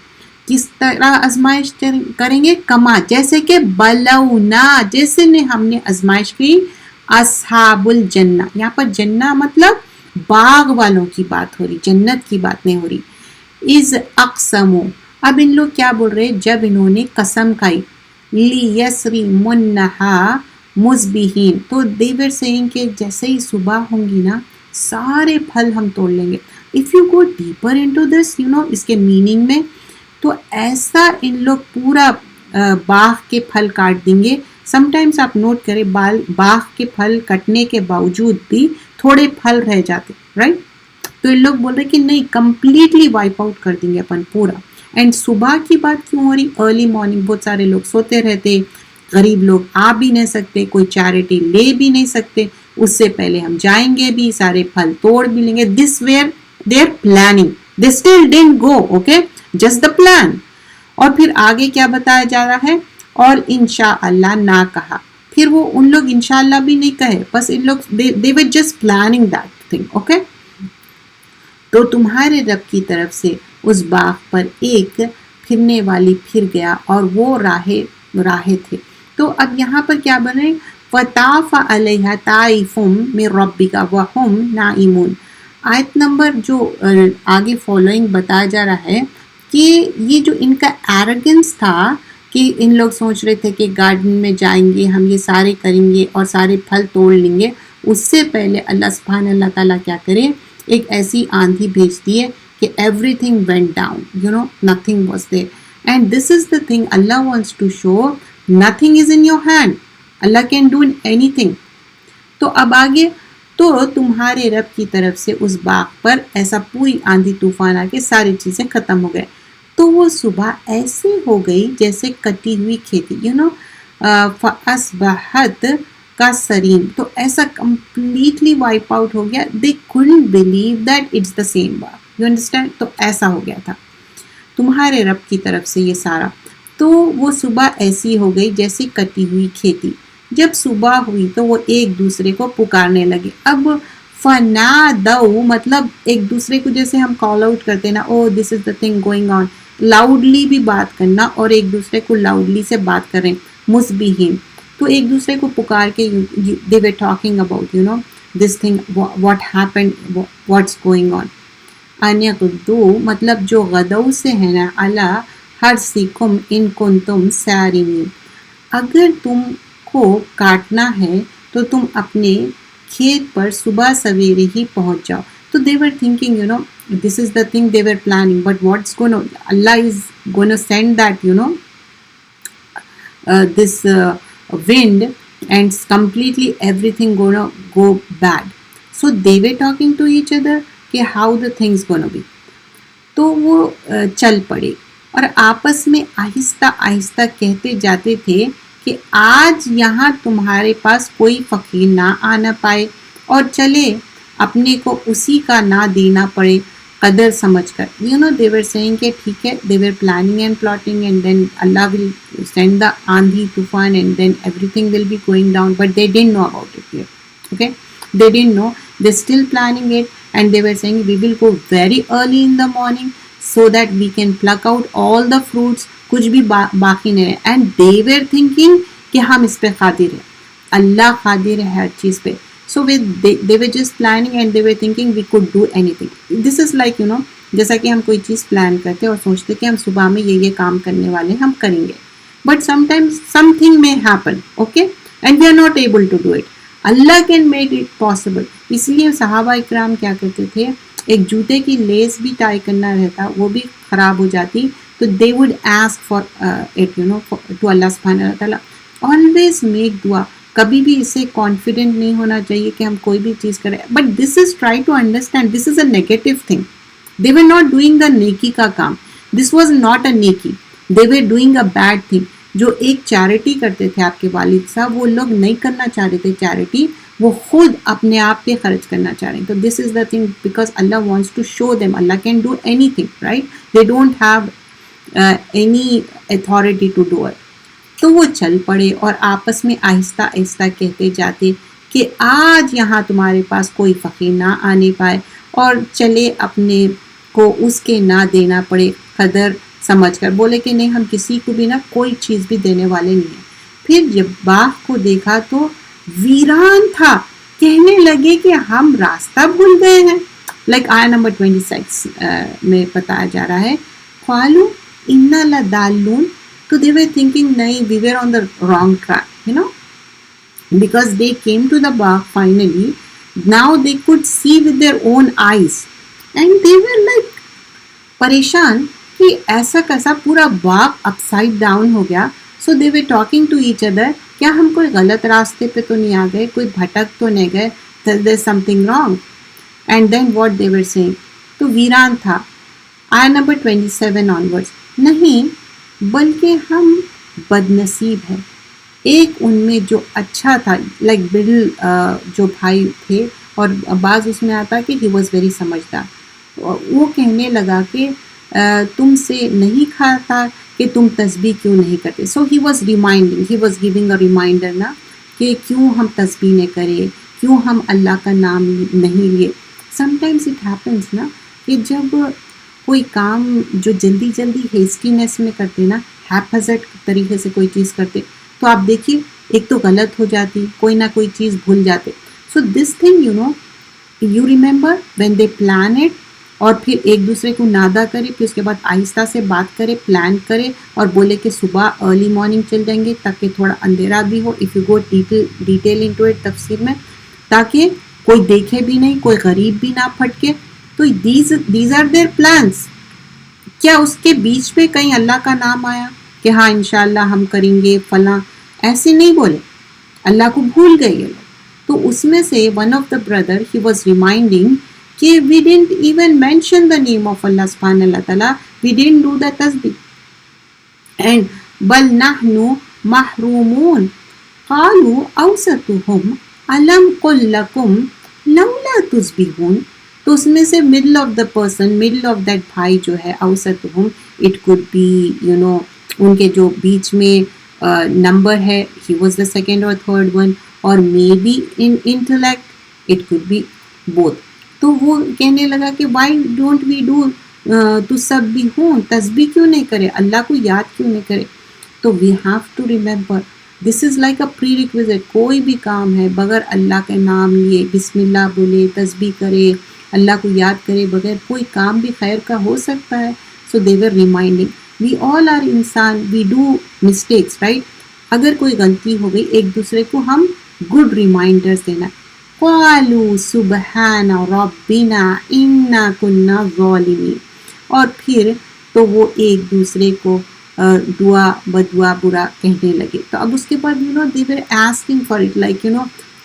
کس طرح آزمائش کریں گے, کما جیسے کہ بلونا, جیسے نے ہم نے آزمائش کی اصحاب الجنہ. یہاں پر جنہ مطلب باغ والوں کی بات ہو رہی, جنت کی بات نہیں ہو رہی. از اقسمو, اب ان لوگ کیا بول رہے, جب انہوں نے قسم کھائی, لیسریمنہا مصبحین, تو they were saying کہ جیسے ہی صبح ہوں گی نا سارے پھل ہم توڑ لیں گے. if you go deeper into this, you know, اس کے میننگ میں, تو ایسا ان لوگ پورا باغ کے پھل کاٹ دیں گے. سم ٹائمس آپ نوٹ کریں, باغ کے پھل کٹنے کے باوجود بھی تھوڑے پھل رہ جاتے, رائٹ. تو ان لوگ بول رہے کہ نہیں, کمپلیٹلی وائپ آؤٹ کر دیں گے اپن پورا. اینڈ صبح کی بات کیوں ہو رہی, ارلی مارننگ, بہت سارے لوگ سوتے رہتے, غریب لوگ آ بھی نہیں سکتے, کوئی چیریٹی لے بھی نہیں سکتے, اس سے پہلے ہم جائیں گے بھی, سارے پھل توڑ بھی لیں گے. This where their planning, they still didn't go, okay, just the plan. اور پھر آگے کیا بتایا جا رہا ہے, اور انشاءاللہ نہ کہا. پھر وہ ان لوگ انشاءاللہ بھی نہیں کہے, بس ان لوگ they were just planning that thing, okay. تو تمہارے رب کی طرف سے اس باغ پر ایک پھرنے والی پھر گیا, اور وہ راہے تھے. تو اب یہاں پر کیا بنے, وَطَافَ عَلَيْهَا طَائِفٌ مِّن رَبِّكَ وَهُمْ نَائِمُونَ. آیت نمبر جو آگے فالوئنگ بتایا جا رہا ہے کہ یہ جو ان کا ایروگنس تھا کہ ان لوگ سوچ رہے تھے کہ گارڈن میں جائیں گے, ہم یہ سارے کریں گے اور سارے پھل توڑ لیں گے, اس سے پہلے اللہ سبحانہ اللہ تعالیٰ کیا کرے, ایک ایسی آندھی بھیج دیے کہ everything went down, you know, nothing was there. And this is the thing Allah wants to show, nothing is in your hand, Allah can do anything. تو اب آگے, تو تمہارے رب کی طرف سے اس باغ پر ایسا پوری آندھی طوفان آ کے ساری چیزیں ختم ہو گئے. تو وہ صبح ایسے ہو گئی جیسے کٹی ہوئی کھیتی, یو نو, فَأَصْبَحَتْ كَالصَّرِيمِ. تو ایسا کمپلیٹلی وائپ آؤٹ ہو گیا. they couldn't believe that it's the same Bagh, you understand. تو ایسا ہو گیا تھا تمہارے رب کی طرف سے یہ سارا. تو وہ صبح ایسی ہو گئی جیسے کٹی ہوئی کھیتی. جب صبح ہوئی تو وہ ایک دوسرے کو پکارنے لگے. اب فَنَادَوْا مطلب ایک دوسرے کو جیسے ہم کال آؤٹ کرتے نا, oh this is the thing going on, loudly بھی بات کرنا, اور ایک دوسرے کو لاؤڈلی سے بات کریں, مصبحین. تو ایک دوسرے کو پکار کے, they were talking about, you know, this thing, what happened, what's going on. ان یغدو مطلب جو غدو سے ہے نا، علی حرثکم ان کنتم سارمین، اگر تم کو کاٹنا ہے تو تم اپنے کھیت پر صبح سویرے ہی پہنچ جاؤ. تو they were thinking, this is the thing they were planning, but what's going to, Allah is going to send that, this wind, and completely everything going to go bad. So they were talking to each other کہ how the things gonna be. تو وہ چل پڑے اور آپس میں آہستہ آہستہ کہتے جاتے تھے کہ آج یہاں تمہارے پاس کوئی فقیر نہ آنا پائے، اور چلے اپنے کو اسی کا نہ دینا پڑے قدر سمجھ کر. they were saying کہ ٹھیک ہے، they were planning and plotting, and then Allah will send the آندھی طوفان and then everything will be going down, but they didn't know about it yet. Okay, they didn't know, they're still planning it, and they were saying we will go very early in the morning so that we can pluck out all the fruits, کچھ بھی باقی نہیں رہے. And they were thinking کہ ہم اس پہ قادر ہیں، اللہ قادر ہے ہر چیز پہ. So they were just planning and they were thinking we could do anything. This is like, جیسا کہ ہم کوئی چیز پلان کرتے اور سوچتے کہ ہم صبح میں یہ کام کرنے والے ہم کریں گے. But sometimes something may happen, okay? And we are not able to do it. Allah can make it possible. اس لیے صحابہ اکرام کیا کرتے تھے، ایک جوتے کی لیس بھی ٹائی کرنا رہتا، وہ بھی خراب ہو جاتی تو they would ask for it to Allah سبحانہ و تعالیٰ. آلویز میک دعا. کبھی بھی اسے کانفیڈنٹ نہیں ہونا چاہیے کہ ہم کوئی بھی چیز کریں. But this is try to understand this is a negative thing. They were not doing the نیکی کا کام. دس واز ناٹ اے نیکی، they were doing a bad thing. جو ایک چیریٹی کرتے تھے آپ کے والد صاحب، وہ لوگ نہیں کرنا چاہ رہے تھے چیریٹی، وہ خود اپنے آپ پہ خرچ کرنا چاہ رہے ہیں. تو this is the thing because Allah wants to show them Allah can do anything, right? They don't have any authority to do it. تو وہ چل پڑے اور آپس میں آہستہ آہستہ کہتے جاتے کہ آج یہاں تمہارے پاس کوئی فقیر نہ آنے پائے، اور چلے اپنے کو اس کے نہ دینا پڑے قدر سمجھ کر. بولے کہ نہیں، ہم کسی کو بھی نہ کوئی چیز بھی دینے والے نہیں ہیں. پھر جب باغ کو دیکھا تو ویران تھا. کہنے لگے کہ ہم راستہ بھول گئے ہیں. لائک آیا نمبر 26 میں بتایا جا رہا ہے، قالوا انا لضالون. So they were thinking, nahin, we were on the wrong track, because they came to the bath finally. Now they could see with their own eyes, and they were like pareshan کہ ایسا کیسا پورا باغ اپ side down ہو گیا. So they were talking to each other, کیا ہم کوئی غلط راستے پہ تو نہیں آ گئے، کوئی بھٹک تو نہیں گئے، there's something wrong. And then what they were saying, تو ویران تھا. آیا نمبر 27 onwards. نہیں بلکہ ہم بد نصیب ہیں. ایک ان میں جو اچھا تھا، لائک بل جو بھائی تھے، اور بعض اس میں آتا کہ ہی واز ویری سمجھدار. وہ کہنے لگا کہ تم سے نہیں کھاتا کہ تم تسبیح کیوں نہیں کرتے. So he was reminding, he was giving a reminder نا کہ کیوں ہم تسبیح نہیں کرے، کیوں ہم اللہ کا نام نہیں لیے. سم ٹائمس اٹ ہیپنس نا کہ جب کوئی کام جو جلدی جلدی ہیسٹینس میں کرتے نا، ہیپزٹ طریقے سے کوئی چیز کرتے، تو آپ دیکھیے ایک تو غلط ہو جاتی، کوئی نہ کوئی چیز بھول جاتے. So this thing you remember when they plan it, اور پھر ایک دوسرے کو نادا کرے، پھر اس کے بعد آہستہ سے بات کرے، پلان کرے، اور بولے کہ صبح ارلی مارننگ چل جائیں گے تاکہ تھوڑا اندھیرا بھی ہو. If you go detail into it تفسیر میں، تاکہ کوئی دیکھے بھی نہیں، کوئی غریب بھی نہ پھٹکے. تو دیز آر دیئر پلانس. کیا اس کے بیچ میں کہیں اللہ کا نام آیا کہ ہاں انشاءاللہ ہم کریں گے فلاں؟ ایسے نہیں بولے، اللہ کو بھول گئے یہ لوگ. تو اس میں سے one of the brother he was reminding کہ we didn't even mention the name of Allah سبحانہ اللہ تعالیٰ، وی ڈنٹ ڈو دا تسبیح، اینڈ بل نحن محرومون. قالوا اوسطهم الم قل لکم لولا تسبحون. تو اس میں سے middle of the person, middle of that بھائی جو ہے، اوسطہم، اٹ کوڈ بی ان کے جو بیچ میں نمبر ہے، ہی واز دا سیکنڈ اور تھرڈ ون، اور may be in intellect, it could be both. تو وہ کہنے لگا کہ وائی ڈونٹ وی ڈو تسبیحون، تسبیح کیوں نہیں کرے، اللہ کو یاد کیوں نہیں کرے. تو we have to remember this is like a prerequisite. کوئی بھی کام ہے بغیر اللہ کے نام لیے، بسم اللہ بولے، تسبیح کرے، اللہ کو یاد کرے بغیر کوئی کام بھی خیر کا ہو سکتا ہے. سو دے ور ریمائنڈنگ. وی آل آر انسان، وی ڈو مسٹیکس رائٹ. اگر کوئی غلطی ہو گئی ایک دوسرے کو ہم گڈ ریمائنڈرز دینا. قالوا سبحان ربنا انا كنا ظالمین. اور پھر تو وہ ایک دوسرے کو دعا بدعا برا کہنے لگے. تو اب اس کے بعد they were asking for it like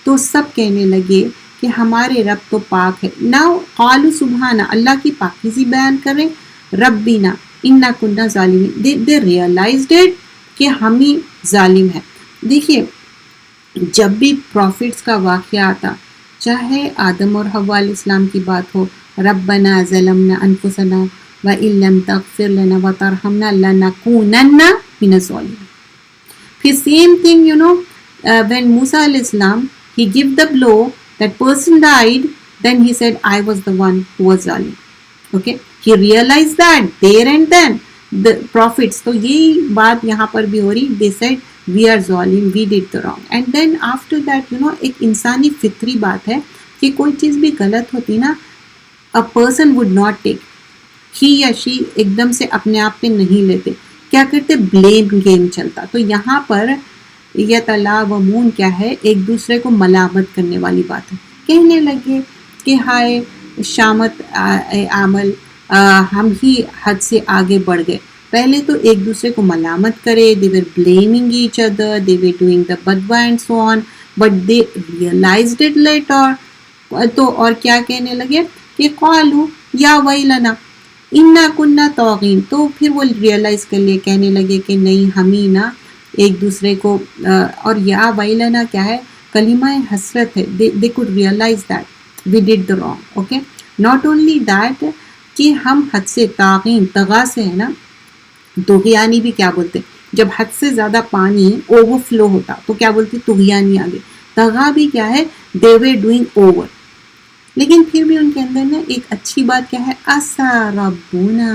تو سب کہنے لگے کہ ہمارے رب تو پاک ہے. ناؤ قالوا سبحانہ، اللہ کی پاکیزی بیان کریں. ربنا انا كنا ظالمین، they realized it کہ ہم ہی ظالم ہیں. دیکھیے جب بھی پروفٹس کا واقعہ آتا، چاہے آدم اور حوا علیہ السلام کی بات ہو، ربنا ظلمنا انفسنا وَإِن لَمْ تَغْفِرْ لَنَا وَتَرْحَمْنَا لَنَكُونَنَّ مِنَ الظَّالِمِينَ. پھر same thing when Musa علیہ السلام he give the blow, that person died, then he said I was the one who was zalim. Okay, he realized that there and then the prophets. تو یہی بات یہاں پر بھی ہو رہی. they said we are zalim, we did the wrong. and then after that ایک انسانی فطری بات ہے کہ کوئی چیز بھی غلط ہوتی نا، a person would not take ہی یا شی ایک دم سے اپنے آپ پہ نہیں لیتے. کیا کرتے؟ بلیم گیم چلتا. تو یہاں پر یتلاومون کیا ہے؟ ایک دوسرے کو ملامت کرنے والی بات ہے. کہنے لگے کہ ہائے شامت عمل، ہم ہی حد سے آگے بڑھ گئے. پہلے تو ایک دوسرے کو ملامت کرے. they were blaming each other, they were doing the badwa and so on, but they realized it later. تو اور کیا کہنے لگے کہ قالوا یا ویلنا انا کننا طاغین. تو پھر وہ ریئلائز کر لیے، کہنے لگے کہ نہیں ہم ہی نا ایک دوسرے کو. اور یا ویلنا کیا ہے؟ کلمہ حسرت ہے. they could realize that we did the wrong. okay, not only that کہ ہم حد سے طاغین، طغا سے ہے نا، طغیانی بھی کیا بولتے؟ جب حد سے زیادہ پانی اوور فلو ہوتا تو کیا بولتے؟ طغیانی آگے. طغا بھی کیا ہے؟ they were doing over. لیکن پھر بھی ان کے اندر نا ایک اچھی بات کیا ہے؟ عسى ربنا،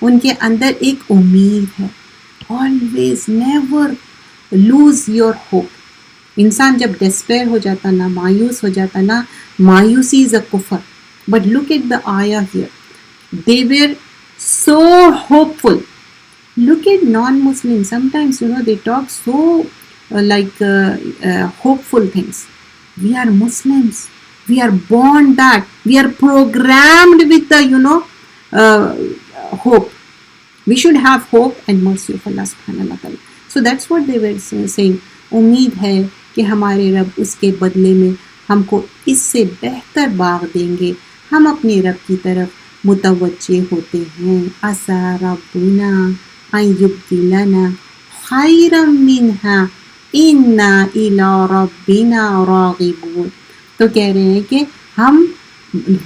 ان کے اندر ایک امید ہے. always never lose your hope. انسان جب ڈسپیئر ہو جاتا نا، مایوس ہو جاتا نا، مایوسی is a کفر. but look at the ayah here, they were so hopeful. look at non-Muslims, sometimes they talk so hopeful things. we are Muslims, we are born that, we are programmed with the hope. We should have hope and mercy of Allah subhanahu wa ta'ala. So that's what they were saying. امید ہے کہ ہمارے رب اس کے بدلے میں ہم کو اس سے بہتر باغ دیں گے. ہم اپنے رب کی طرف متوجہ ہوتے ہیں. عسى ربنا ان يبدلنا خيرا منها انا الى ربنا راغبون. تو کہہ رہے ہیں کہ ہم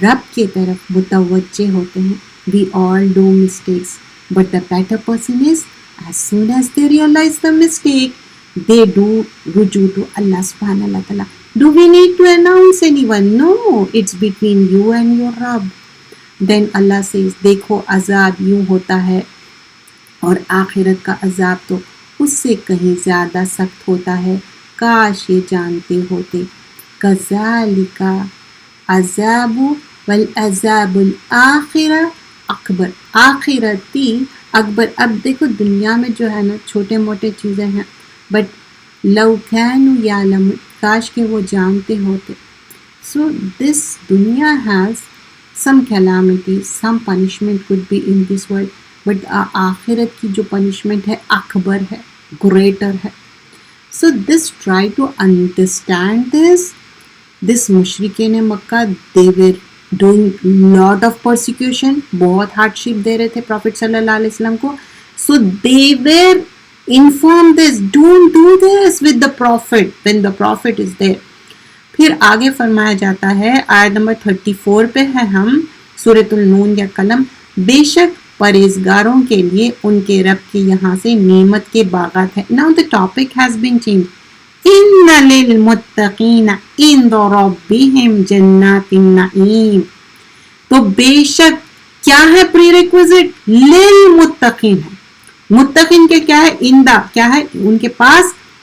رب کی طرف متوجہ ہوتے ہیں. We all do mistakes, but the better person is as soon as they realize the mistake, they do ruju to Allah subhanahu wa ta'ala. Do we need to announce anyone? No, it's between you and your Rabb. Then Allah says, دیکھو عذاب یوں ہوتا ہے اور آخرت کا عذاب تو اس سے کہیں زیادہ سخت ہوتا ہے. کاش یہ جانتے ہوتے. کذالک عذاب والعذاب الآخرہ اکبر. آخرتی اکبر. اب دیکھو دنیا میں جو ہے نا چھوٹے موٹے چیزیں ہیں، بٹ لو کانوا یعلمون، کاش کہ وہ جانتے ہوتے. سو دس دنیا has some calamity, some punishment could be in this world, but آخرت کی جو پنشمنٹ ہے اکبر ہے، گریٹر ہے. So this try to understand this مشرکین مکہ. they were doing lot of persecution، بہت ہارڈ شپ دے رہے تھے پروفٹ صلی اللہ علیہ وسلم کو. so they were informed this, don't do this with the prophet when the prophet is there. پھر آگے فرمایا جاتا ہے آیت نمبر 34 پہ ہے ہم، سورۃ النون یا قلم. بے شک پرہیزگاروں کے لیے ان کے رب کے یہاں سے نعمت کے باغات ہیں. now the topic has been changed. ان للمتقین عند ربہم جنات النعیم. تو بے شک کیا ہے پری ریکویزٹ؟ للمتقین ہے. متقین کے کیا ہے؟ اندہ کیا ہے؟ ان کے پاس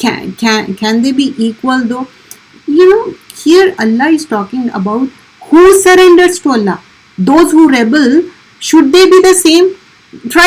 Can they be equal though? You know, here Allah is talking about who surrenders to Allah. Those who rebel, should they be the same? Try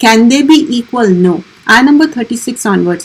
can they be equal? No. Ayah number 36 onwards.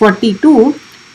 42,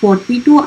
42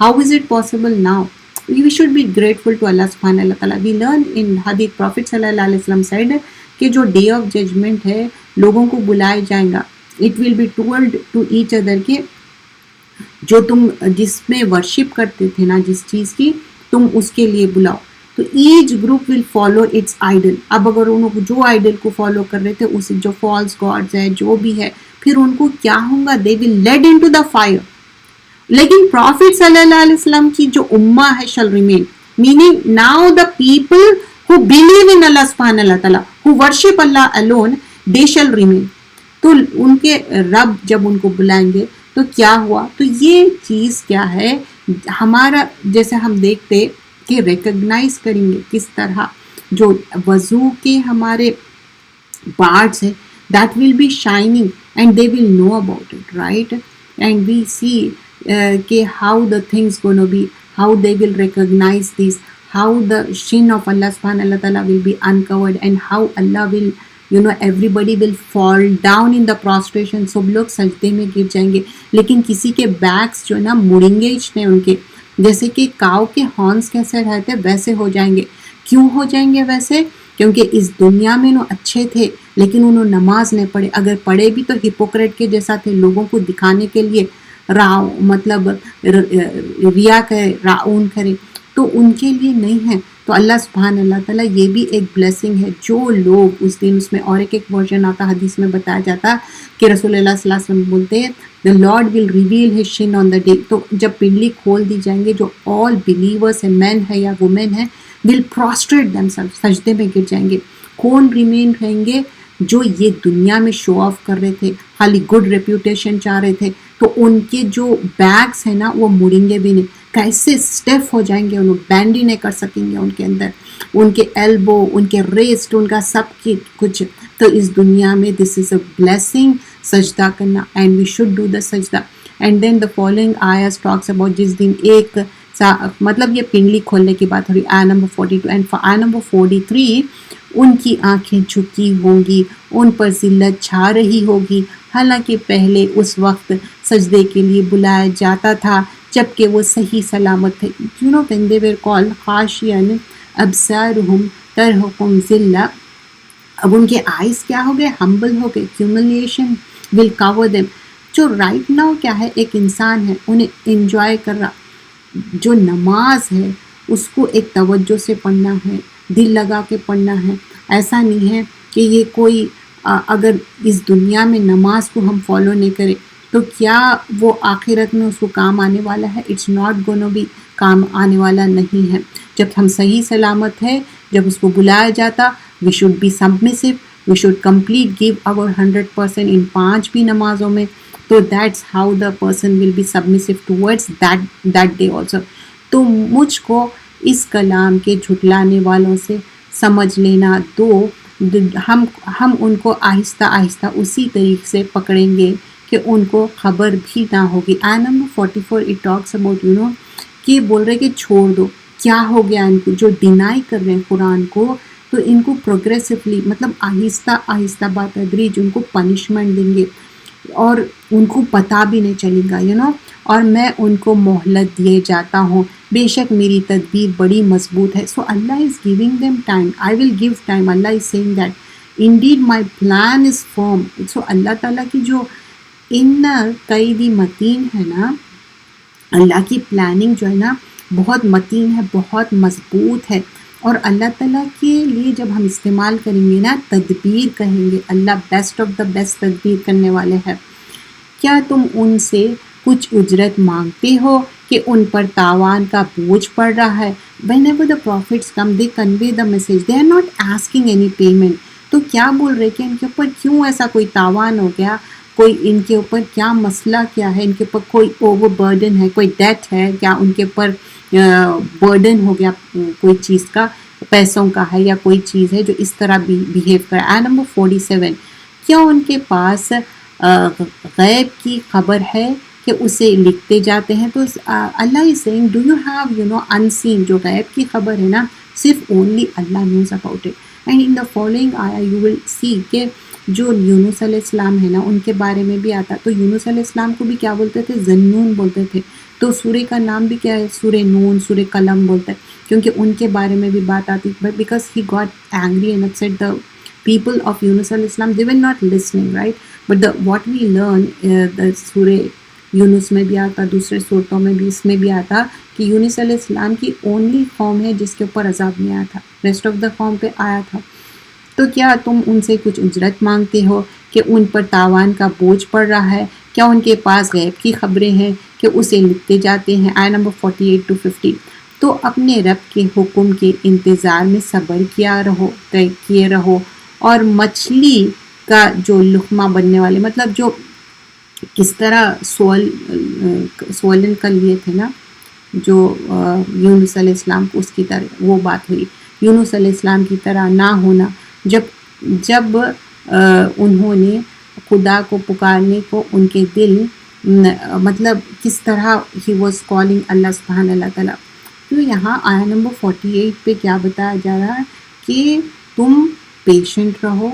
How is it possible now? We should be grateful to Allah subhanahu wa ta'ala. We learn in hadith, Prophet sallallahu alaihi wasallam said کہ جو day of judgment ہے لوگوں کو بلایا جائے گا, it will be told to each other کہ جو تم جس میں ورشپ کرتے تھے نا جس چیز کی, تم اس کے لیے بلاؤ. تو each group will follow its idol. اب اگر انہوں جو آئیڈل کو فالو کر رہے تھے اس جو فالس گاڈز ہے جو بھی ہے, پھر ان کو کیا ہوگا, they will lead into the fire. لیکن پروفٹ صلی اللہ علیہ وسلم کی جو امہ ہے shall remain, meaning now the people who believe in Allah subhanahu wa ta'ala, who worship Allah alone, they shall remain. تو ان کے رب جب ان کو بلائیں گے تو کیا ہوا, تو یہ چیز کیا ہے ہمارا, جیسے ہم دیکھتے کہ ریکگنائز کریں گے کس طرح جو وضو کے ہمارے پارٹس ہیں, that will be shining and they will know about it, right? And we see کہ how the things gonna be, how they will recognize this, how the shin of Allah subhanahu wa ta'ala will be uncovered, and how Allah will, you know, everybody will fall down in the prostration. سب لوگ سجدے میں گر جائیں گے, لیکن کسی کے backs جو نا مڑیں گے اچھنے ان کے, جیسے کہ کاؤ کے ہارنس کیسے رہتے ویسے ہو جائیں گے. کیوں ہو جائیں گے ویسے؟ کیونکہ اس دنیا میں انہوں اچھے تھے لیکن انہوں نماز نہیں پڑھے. اگر پڑھے بھی تو ہپوکریٹ کے جیسا تھے, لوگوں کو دکھانے کے لیے مطلب ریا کرے, راؤن کرے, تو ان کے لیے نہیں ہے. تو اللہ سبحانہ اللہ تعالیٰ یہ بھی ایک بلیسنگ ہے. جو لوگ اس دن, اس میں اور ایک ورژن آتا حدیث میں بتایا جاتا کہ رسول اللہ صلی اللہ علیہ وسلم بولتے ہیں the Lord will reveal his shin on the day. تو جب پنڈلی کھول دی جائیں گے, جو all believers ہیں, مین ہے یا وومن ہیں, will prostrate themselves, سجدے میں گر جائیں گے. کون ریمین رہیں گے؟ جو یہ دنیا میں شو آف کر رہے تھے, خالی گڈ ریپیوٹیشن چاہ رہے تھے, تو ان کے جو بیگس ہیں نا وہ مڑیں گے بھی نہیں, کیسے اسٹیف ہو جائیں گے, انہوں بینڈ ہی نہیں کر سکیں گے ان کے اندر, ان کے ایلبو, ان کے ریسٹ, ان کا سب کی کچھ. تو اس دنیا میں دس از اے بلیسنگ سجدہ کرنا, and we should do the سجدہ. اینڈ دین دا فالوئنگ آیاز ٹاکس اباؤٹ, جس دن ایک مطلب یہ پنڈلی کھولنے کی بات ہو رہی, آیا نمبر 42 اینڈ آیا نمبر 43, ان کی آنکھیں جھکی ہوں گی, ان پر ذلت چھا رہی ہوگی, حالانکہ پہلے اس وقت سجدے کے لیے بلایا جاتا تھا جبکہ وہ صحیح سلامت تھے. You know, when they were called خاشعاً ابصارهم ترہقهم ذلہ, اب ان کے آئیز کیا ہو گئے, ہمبل ہو گئے, humiliation will cover them. جو رائٹ ناؤ کیا ہے, ایک انسان ہے, انہیں انجوائے کر رہا, جو نماز ہے اس کو ایک توجہ سے پڑھنا ہے, دل لگا کے پڑھنا ہے. ایسا نہیں ہے کہ یہ کوئی اگر اس دنیا میں نماز کو ہم فالو نہیں کرے تو کیا وہ آخرت میں اس کو کام آنے والا ہے؟ اٹس ناٹ گونو بی, کام آنے والا نہیں ہے. جب ہم صحیح سلامت ہے, جب اس کو بلایا جاتا, we should be submissive, we should complete give اور 100% ان 5 بھی نمازوں میں. تو that's how the person will be submissive towards that day also. تو مجھ کو اس کلام کے جھٹلانے والوں سے سمجھ لینا دو, ہم ان کو آہستہ آہستہ اسی طریقے سے پکڑیں گے کہ ان کو خبر بھی نہ ہوگی. آیا number 44 it talks about, you know, کہ بول رہے کہ چھوڑ دو, کیا ہو گیا ان کو جو ڈینائی کر رہے ہیں قرآن کو, تو ان کو پروگریسولی مطلب آہستہ آہستہ بتدریج ان کو پنشمنٹ دیں گے اور ان کو پتہ بھی نہیں چلے گا, یو نو. اور میں ان کو مہلت دیے جاتا ہوں, بے شک میری تدبیر بڑی مضبوط ہے. So Allah is giving them time, I will give time. Allah is saying that indeed my plan is firm. So اللہ تعالیٰ کی جو ان قیدی متین ہے نا, اللہ کی پلاننگ جو ہے نا بہت متین ہے, بہت مضبوط ہے. اور اللہ تعالیٰ کے لیے جب ہم استعمال کریں گے نا, تدبیر کہیں گے, اللہ بیسٹ آف دا بیسٹ تدبیر کرنے والے ہیں. کیا تم ان سے کچھ اجرت مانگتے ہو کہ ان پر تاوان کا بوجھ پڑ رہا ہے؟ whenever the prophets come they convey the message, they are not asking any payment. تو کیا بول رہے کہ ان کے اوپر کیوں ایسا کوئی تاوان ہو گیا, کوئی ان کے اوپر کیا مسئلہ کیا ہے, ان کے اوپر کوئی اوور برڈن ہے, کوئی ڈیٹ ہے کیا, ان کے اوپر برڈن ہو گیا کوئی چیز کا, پیسوں کا ہے یا کوئی چیز ہے جو اس طرح بیہیو کرا. آیا نمبر 47, کیا ان کے پاس غیب کی خبر ہے کہ اسے لکھتے جاتے ہیں؟ تو Allah is saying do you have you know unseen, جو غیب کی خبر ہے نا صرف only Allah knows about it. And in the following آیا یو ول سی کہ جو یونس علیہ السلام ہے نا ان کے بارے میں بھی آتا. تو یونس علیہ السلام کو بھی کیا بولتے تھے؟ ذنون بولتے تھے. تو سورہ کا نام بھی کیا ہے؟ سورہ نون، سورہ قلم بولتے ہیں، کیونکہ ان کے بارے میں بھی بات آتی. But because he got angry and upset the people of Yunus alayhi salam, they were not listening, right? But what we learn, the سورہ یونس میں بھی آتا، دوسرے صورتوں میں بھی، اس میں بھی آتا کہ یونس علیہ السلام کی اونلی قوم ہے جس کے اوپر عذاب نہیں آیا تھا، ریسٹ آف دا قوم پہ آیا تھا. تو کیا تم ان سے کچھ اجرت مانگتے ہو کہ ان پر تاوان کا بوجھ پڑ رہا ہے؟ کیا ان کے پاس غیب کی خبریں ہیں کہ اسے لکھتے جاتے ہیں؟ آیت نمبر 48 to 50. تو اپنے رب کے حکم کے انتظار میں صبر کیے رہو، اور مچھلی کا جو لقمہ بننے والے، مطلب جو کس طرح سوالن کر لیے تھے نا جو یونس علیہ السلام کو، اس کی طرح وہ بات ہوئی. یونس علیہ السلام کی طرح نہ ہونا. جب انہوں نے خدا کو پکارنے کو ان کے دل، مطلب کس طرح ہی واز کالنگ اللہ سبحانہ اللہ تعالیٰ. تو یہاں آیا نمبر 48 پہ کیا بتایا جا رہا ہے کہ تم پیشنٹ رہو،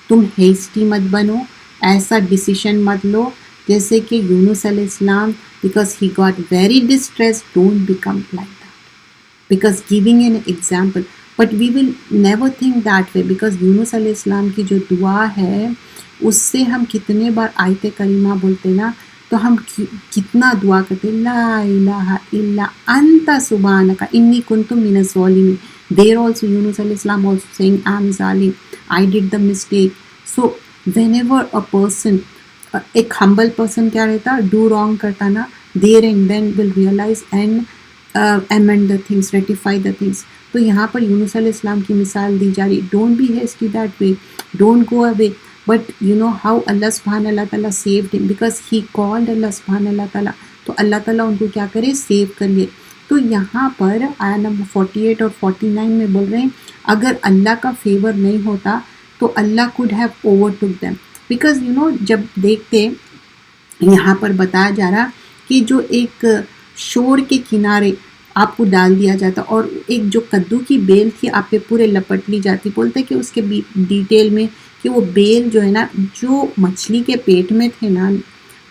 تم ہیسٹی مت بنو، ایسا ڈیسیشن مت لو جیسے کہ یونس علیہ السلام، because he got very distress. Don't become like that because giving an example. But we will never think that way, because Yunus علیہ السلام کی جو دعا ہے اس سے ہم کتنے بار آیت کریمہ بولتے نا، تو ہم کتنا دعا کرتے، لا الہ الا انت سبحانک انی کنت من الظالمین. There also Yunus alayhi salam also saying, I'm zalim, I did the mistake. So whenever a person, ایک humble person کیا رہتا، do wrong کرتا نا، there and then will realize and amend the things, rectify the things. تو یہاں پر یونس علیہ السلام کی مثال دی جا رہی. Don't be hasty that way, don't go away. But you know how Allah subhanahu wa ta'ala saved him, because he called Allah subhanahu wa ta'ala. تو اللہ تعالیٰ ان کو کیا کرے؟ سیو کر لیے. تو یہاں پر آیا نمبر 48 اور 49 میں بول رہے ہیں اگر اللہ کا فیور نہیں ہوتا تو اللہ could have overtook them. Because you know جب دیکھتے یہاں پر بتایا جا رہا کہ جو ایک شور کے کنارے آپ کو ڈال دیا جاتا اور ایک جو کدو کی بیل تھی آپ پہ پورے لپٹ لی جاتی. بولتے کہ اس کے ڈیٹیل میں کہ وہ بیل جو ہے نا، جو مچھلی کے پیٹ میں تھے نا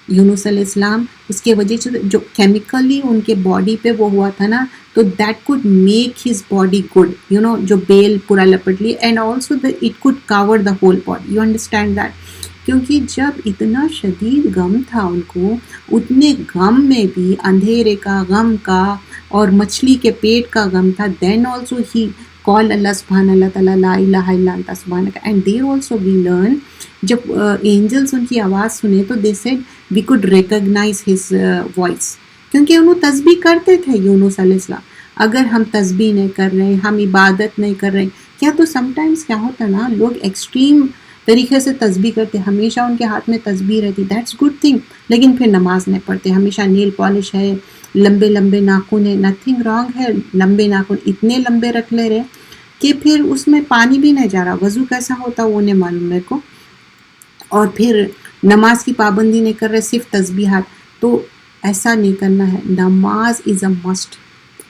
یونس علیہ السلام، اس کے وجہ سے جو کیمیکلی ان کے باڈی پہ وہ ہوا تھا نا، تو that could make his body good, you know, جو بیل پورا لپٹ لی. And also it could cover the whole body. You understand that? کیونکہ جب اتنا شدید غم تھا ان کو، اتنے غم میں بھی اندھیرے کا غم کا اور مچھلی کے پیٹ کا غم تھا. Then also he call Allah subhanahu اللہ تعالیٰ لا الہ الا انت سبحانک. And there also we learn جب اینجلس ان کی آواز سنے تو they said we could recognize his voice, کیونکہ انہوں تسبیح کرتے تھے یونس علیہ السلام. اگر ہم تسبیح نہیں کر رہے، ہم عبادت نہیں کر رہے، کیا تو سم ٹائمس کیا ہوتا نا، لوگ ایکسٹریم طریقے سے تسبیح کرتے، ہمیشہ ان کے ہاتھ میں تسبیح رہتی، دیٹس گڈ تھنگ، لیکن پھر نماز نہیں پڑھتے، ہمیشہ نیل پالش ہے، لمبے لمبے ناخن ہے. نتھنگ رانگ ہے، لمبے ناخن اتنے لمبے رکھ لے رہے کہ پھر اس میں پانی بھی نہیں جا رہا. وضو کیسا ہوتا وہ نہیں معلوم میرے کو. اور پھر نماز کی پابندی نہیں کر رہے، صرف تسبیحات. تو ایسا نہیں کرنا ہے، نماز is a must.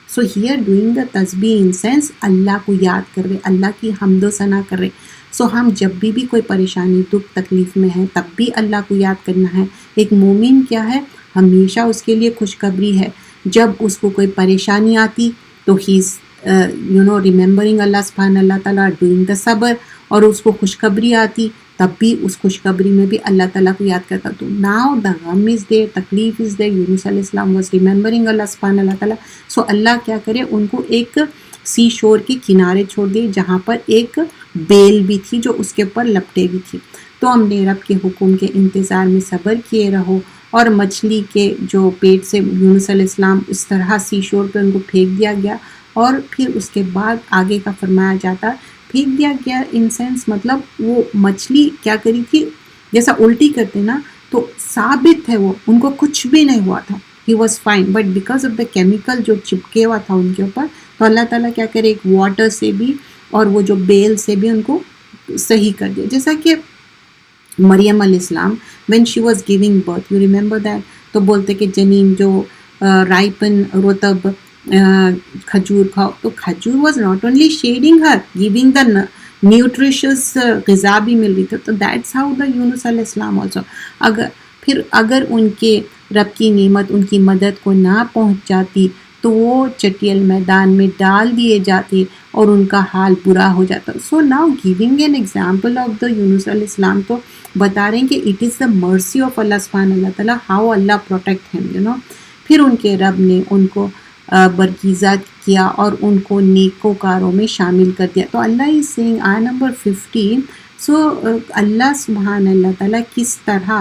So here doing the تسبیح ان سینس اللہ کو یاد کر رہے، اللہ کی حمد و ثنا کر رہے. سو ہم جب بھی کوئی پریشانی دکھ تکلیف میں ہے تب بھی اللہ کو یاد کرنا ہے. ایک مومن کیا ہے، ہمیشہ اس کے لیے خوشخبری ہے. جب اس کو کوئی پریشانی آتی تو ہی از ریممبرنگ اللہ سبحانہ اللہ تعالیٰ، ڈوئنگ دا صبر. اور اس کو خوشخبری آتی تب بھی اس خوشخبری میں بھی اللہ تعالیٰ کو یاد کرتا. تو ناؤ دا غم از دیر، تکلیف از دیر، یونس علیہ السلام واز ریممبرنگ اللہ سبحانہ اللہ تعالیٰ. سو اللہ کیا کرے، ان کو ایک سی شور کے کنارے چھوڑ دیے جہاں پر ایک بیل بھی تھی جو اس کے اوپر لپٹے بھی تھی. تو ہم نے رب کے حکم کے انتظار میں صبر کیے رہو. اور مچھلی کے جو پیٹ سے یونس علیہ السلام اس طرح سی شور پہ ان کو پھینک دیا گیا. اور پھر اس کے بعد آگے کا فرمایا جاتا، پھینک دیا گیا ان سینس مطلب وہ مچھلی کیا کری تھی، جیسا الٹی کرتے نا تو ثابت ہے وہ، ان کو کچھ بھی نہیں ہوا تھا، he was fine. But because of the chemical جو چپکے ہوا تھا ان کے اوپر، تو اللہ تعالیٰ کیا کرے، ایک واٹر سے بھی اور وہ جو بیل سے بھی ان کو صحیح کر دیا. جیسا کہ مریم علیہ السلام when she was giving birth, you remember that، تو بولتے کہ جنین جو رائپن رطب کھجور کھاؤ، تو کھجور was not only shading her, giving the nutritious غذا بھی مل رہی تھی. تو دیٹس ہاؤ دا یونس علیہ السلام آلسو. اگر ان کے رب کی نعمت ان کی مدد کو نہ پہنچ جاتی تو وہ چٹیل میدان میں ڈال دیے جاتے اور ان کا حال برا ہو جاتا. So now giving an example of the Yunus علیہ السلام, تو بتا رہے ہیں کہ it is the mercy of Allah سبحانہ اللہ تعالیٰ, ہاؤ اللہ پروٹیکٹ ہم پھر ان کے رب نے ان کو برگزیدہ کیا اور ان کو نیکوکاروں میں شامل کر دیا. تو اللہ از سینگ آیت نمبر 15. سو اللہ سبحانہ اللہ تعالیٰ کس طرح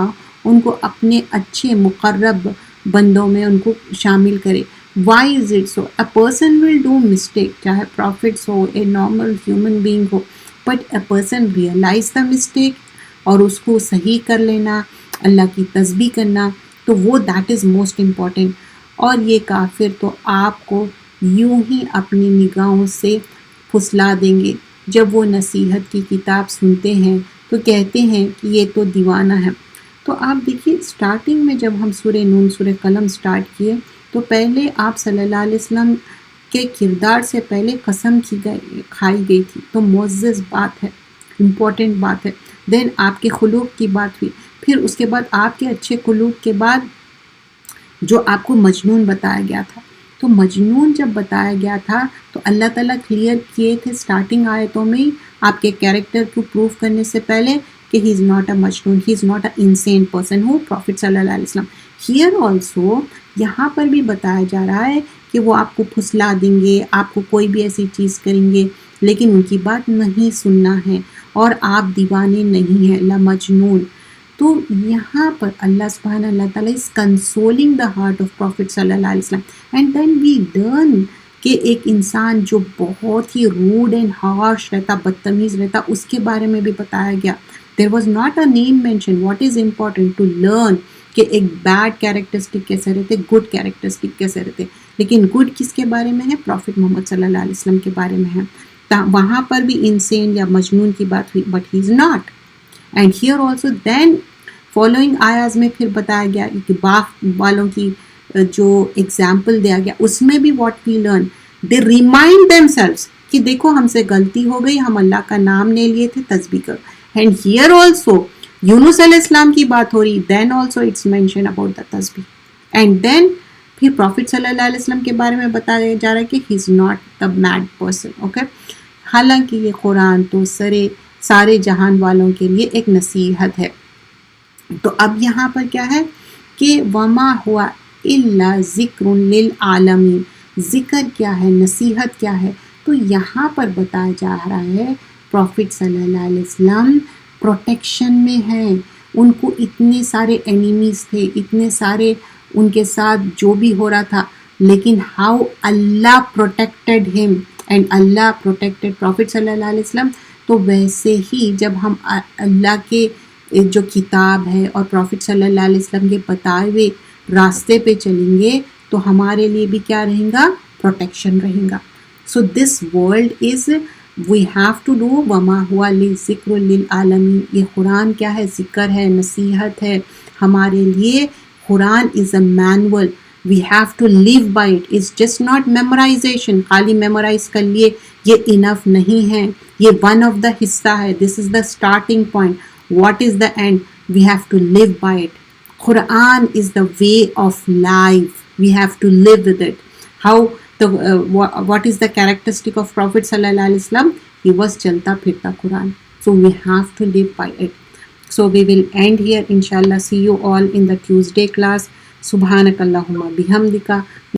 ان کو اپنے اچھے مقرب بندوں میں ان کو شامل کرے. Why is it so? A person will do mistake, چاہے prophets who, a normal human being who, but a person realize the mistake اور اس کو صحیح کر لینا, اللہ کی تسبیح کرنا, تو وہ that is most important. اور یہ کافر تو آپ کو یوں ہی اپنی نگاہوں سے پھسلا دیں گے. جب وہ نصیحت کی کتاب سنتے ہیں تو کہتے ہیں کہ یہ تو دیوانہ ہے. تو آپ دیکھیے اسٹارٹنگ میں جب ہم سورہ نون سورہ قلم سٹارٹ کیے تو پہلے آپ صلی اللہ علیہ وسلم کے کردار سے پہلے قسم کھائی گئی تھی. تو معزز بات ہے, امپورٹنٹ بات ہے. دین آپ کے خلوق کی بات ہوئی, پھر اس کے بعد آپ کے اچھے خلوق کے بعد جو آپ کو مجنون بتایا گیا تھا. تو مجنون جب بتایا گیا تھا تو اللہ تعالیٰ کلیئر کیے تھے اسٹارٹنگ آیتوں میں ہی آپ کے کیریکٹر کو پروف کرنے سے پہلے کہ ہی از ناٹ اے مجنون, he is not a insane person who prophet صلی اللہ علیہ وسلم. ہیئر آلسو یہاں پر بھی بتایا جا رہا ہے کہ وہ آپ کو پھسلا دیں گے, آپ کو کوئی بھی ایسی چیز کریں گے, لیکن ان کی بات نہیں سننا ہے اور آپ دیوانے نہیں ہیں, لا مجنون. تو یہاں پر اللہ سبحانہ اللہ تعالیٰ is consoling the heart of Prophet صلی اللہ علیہ وسلم. And then we learn کہ ایک انسان جو بہت ہی روڈ اینڈ ہارش رہتا, بدتمیز رہتا, اس کے بارے میں بھی بتایا گیا. There was not a name mentioned. What is important to learn کہ ایک بیڈ کیریکٹرسٹک کیسے رہتے, گڈ کیریکٹرسٹک کیسے رہتے. لیکن گڈ کس کے بارے میں ہے؟ پروفٹ محمد صلی اللہ علیہ وسلم کے بارے میں ہے. وہاں پر بھی انسین یا مجنون کی بات ہوئی, but he is not. And here also then following آیاز میں پھر بتایا گیا کہ باغ والوں کی جو ایگزامپل دیا گیا اس میں بھی what we learn, they remind themselves کہ دیکھو ہم سے غلطی ہو گئی, ہم اللہ کا نام لے لیے تھے, تسبیح کرو. اینڈ ہیئر آلسو یونس علیہ السلام کی بات ہو رہی, then also it's mention about the تسبیح. اینڈ دین پھر پروفٹ صلی اللہ علیہ وسلم کے بارے میں بتایا جا رہا ہے کہ he is not the mad person. Okay, حالانکہ یہ قرآن تو سارے جہان والوں کے لیے ایک نصیحت ہے. تو اب یہاں پر کیا ہے کہ وما ہوا الا ذکر للعالمین. ذکر کیا ہے, نصیحت کیا ہے؟ تو یہاں پر بتایا جا رہا ہے پروفٹ صلی اللہ علیہ وسلم پروٹیکشن میں ہیں. ان کو اتنے سارے اینیمیز تھے, اتنے سارے ان کے ساتھ جو بھی ہو رہا تھا, لیکن ہاؤ اللہ پروٹیکٹڈ ہم اینڈ اللہ پروٹیکٹڈ پروفٹ صلی اللہ علیہ وسلم. تو ویسے ہی جب ہم اللہ کے جو کتاب ہے اور پروفٹ صلی اللہ علیہ وسلم کے بتائے ہوئے راستے پہ چلیں گے تو ہمارے لیے بھی کیا رہیں گا؟ پروٹیکشن رہیں گا. So this world is we have to do وما ہوا ذکر للعالمین. یہ قرآن کیا ہے؟ ذکر ہے, نصیحت ہے ہمارے لیے. قرآن is a manual, we have to live by it. It's just not memorization, خالی میمورائز کر لیے یہ انف نہیں ہے, یہ ون آف دا حصہ ہے. This is the starting point. What is the end? We have to live by it. Quran is the way of life. We have to live with it. What is the characteristic of Prophet sallallahu alaihi wasallam? He was chalta phirta Quran. So we have to live by it. So we will end here inshallah. See you all in the Tuesday class. Subhanakallahumma bihamdika.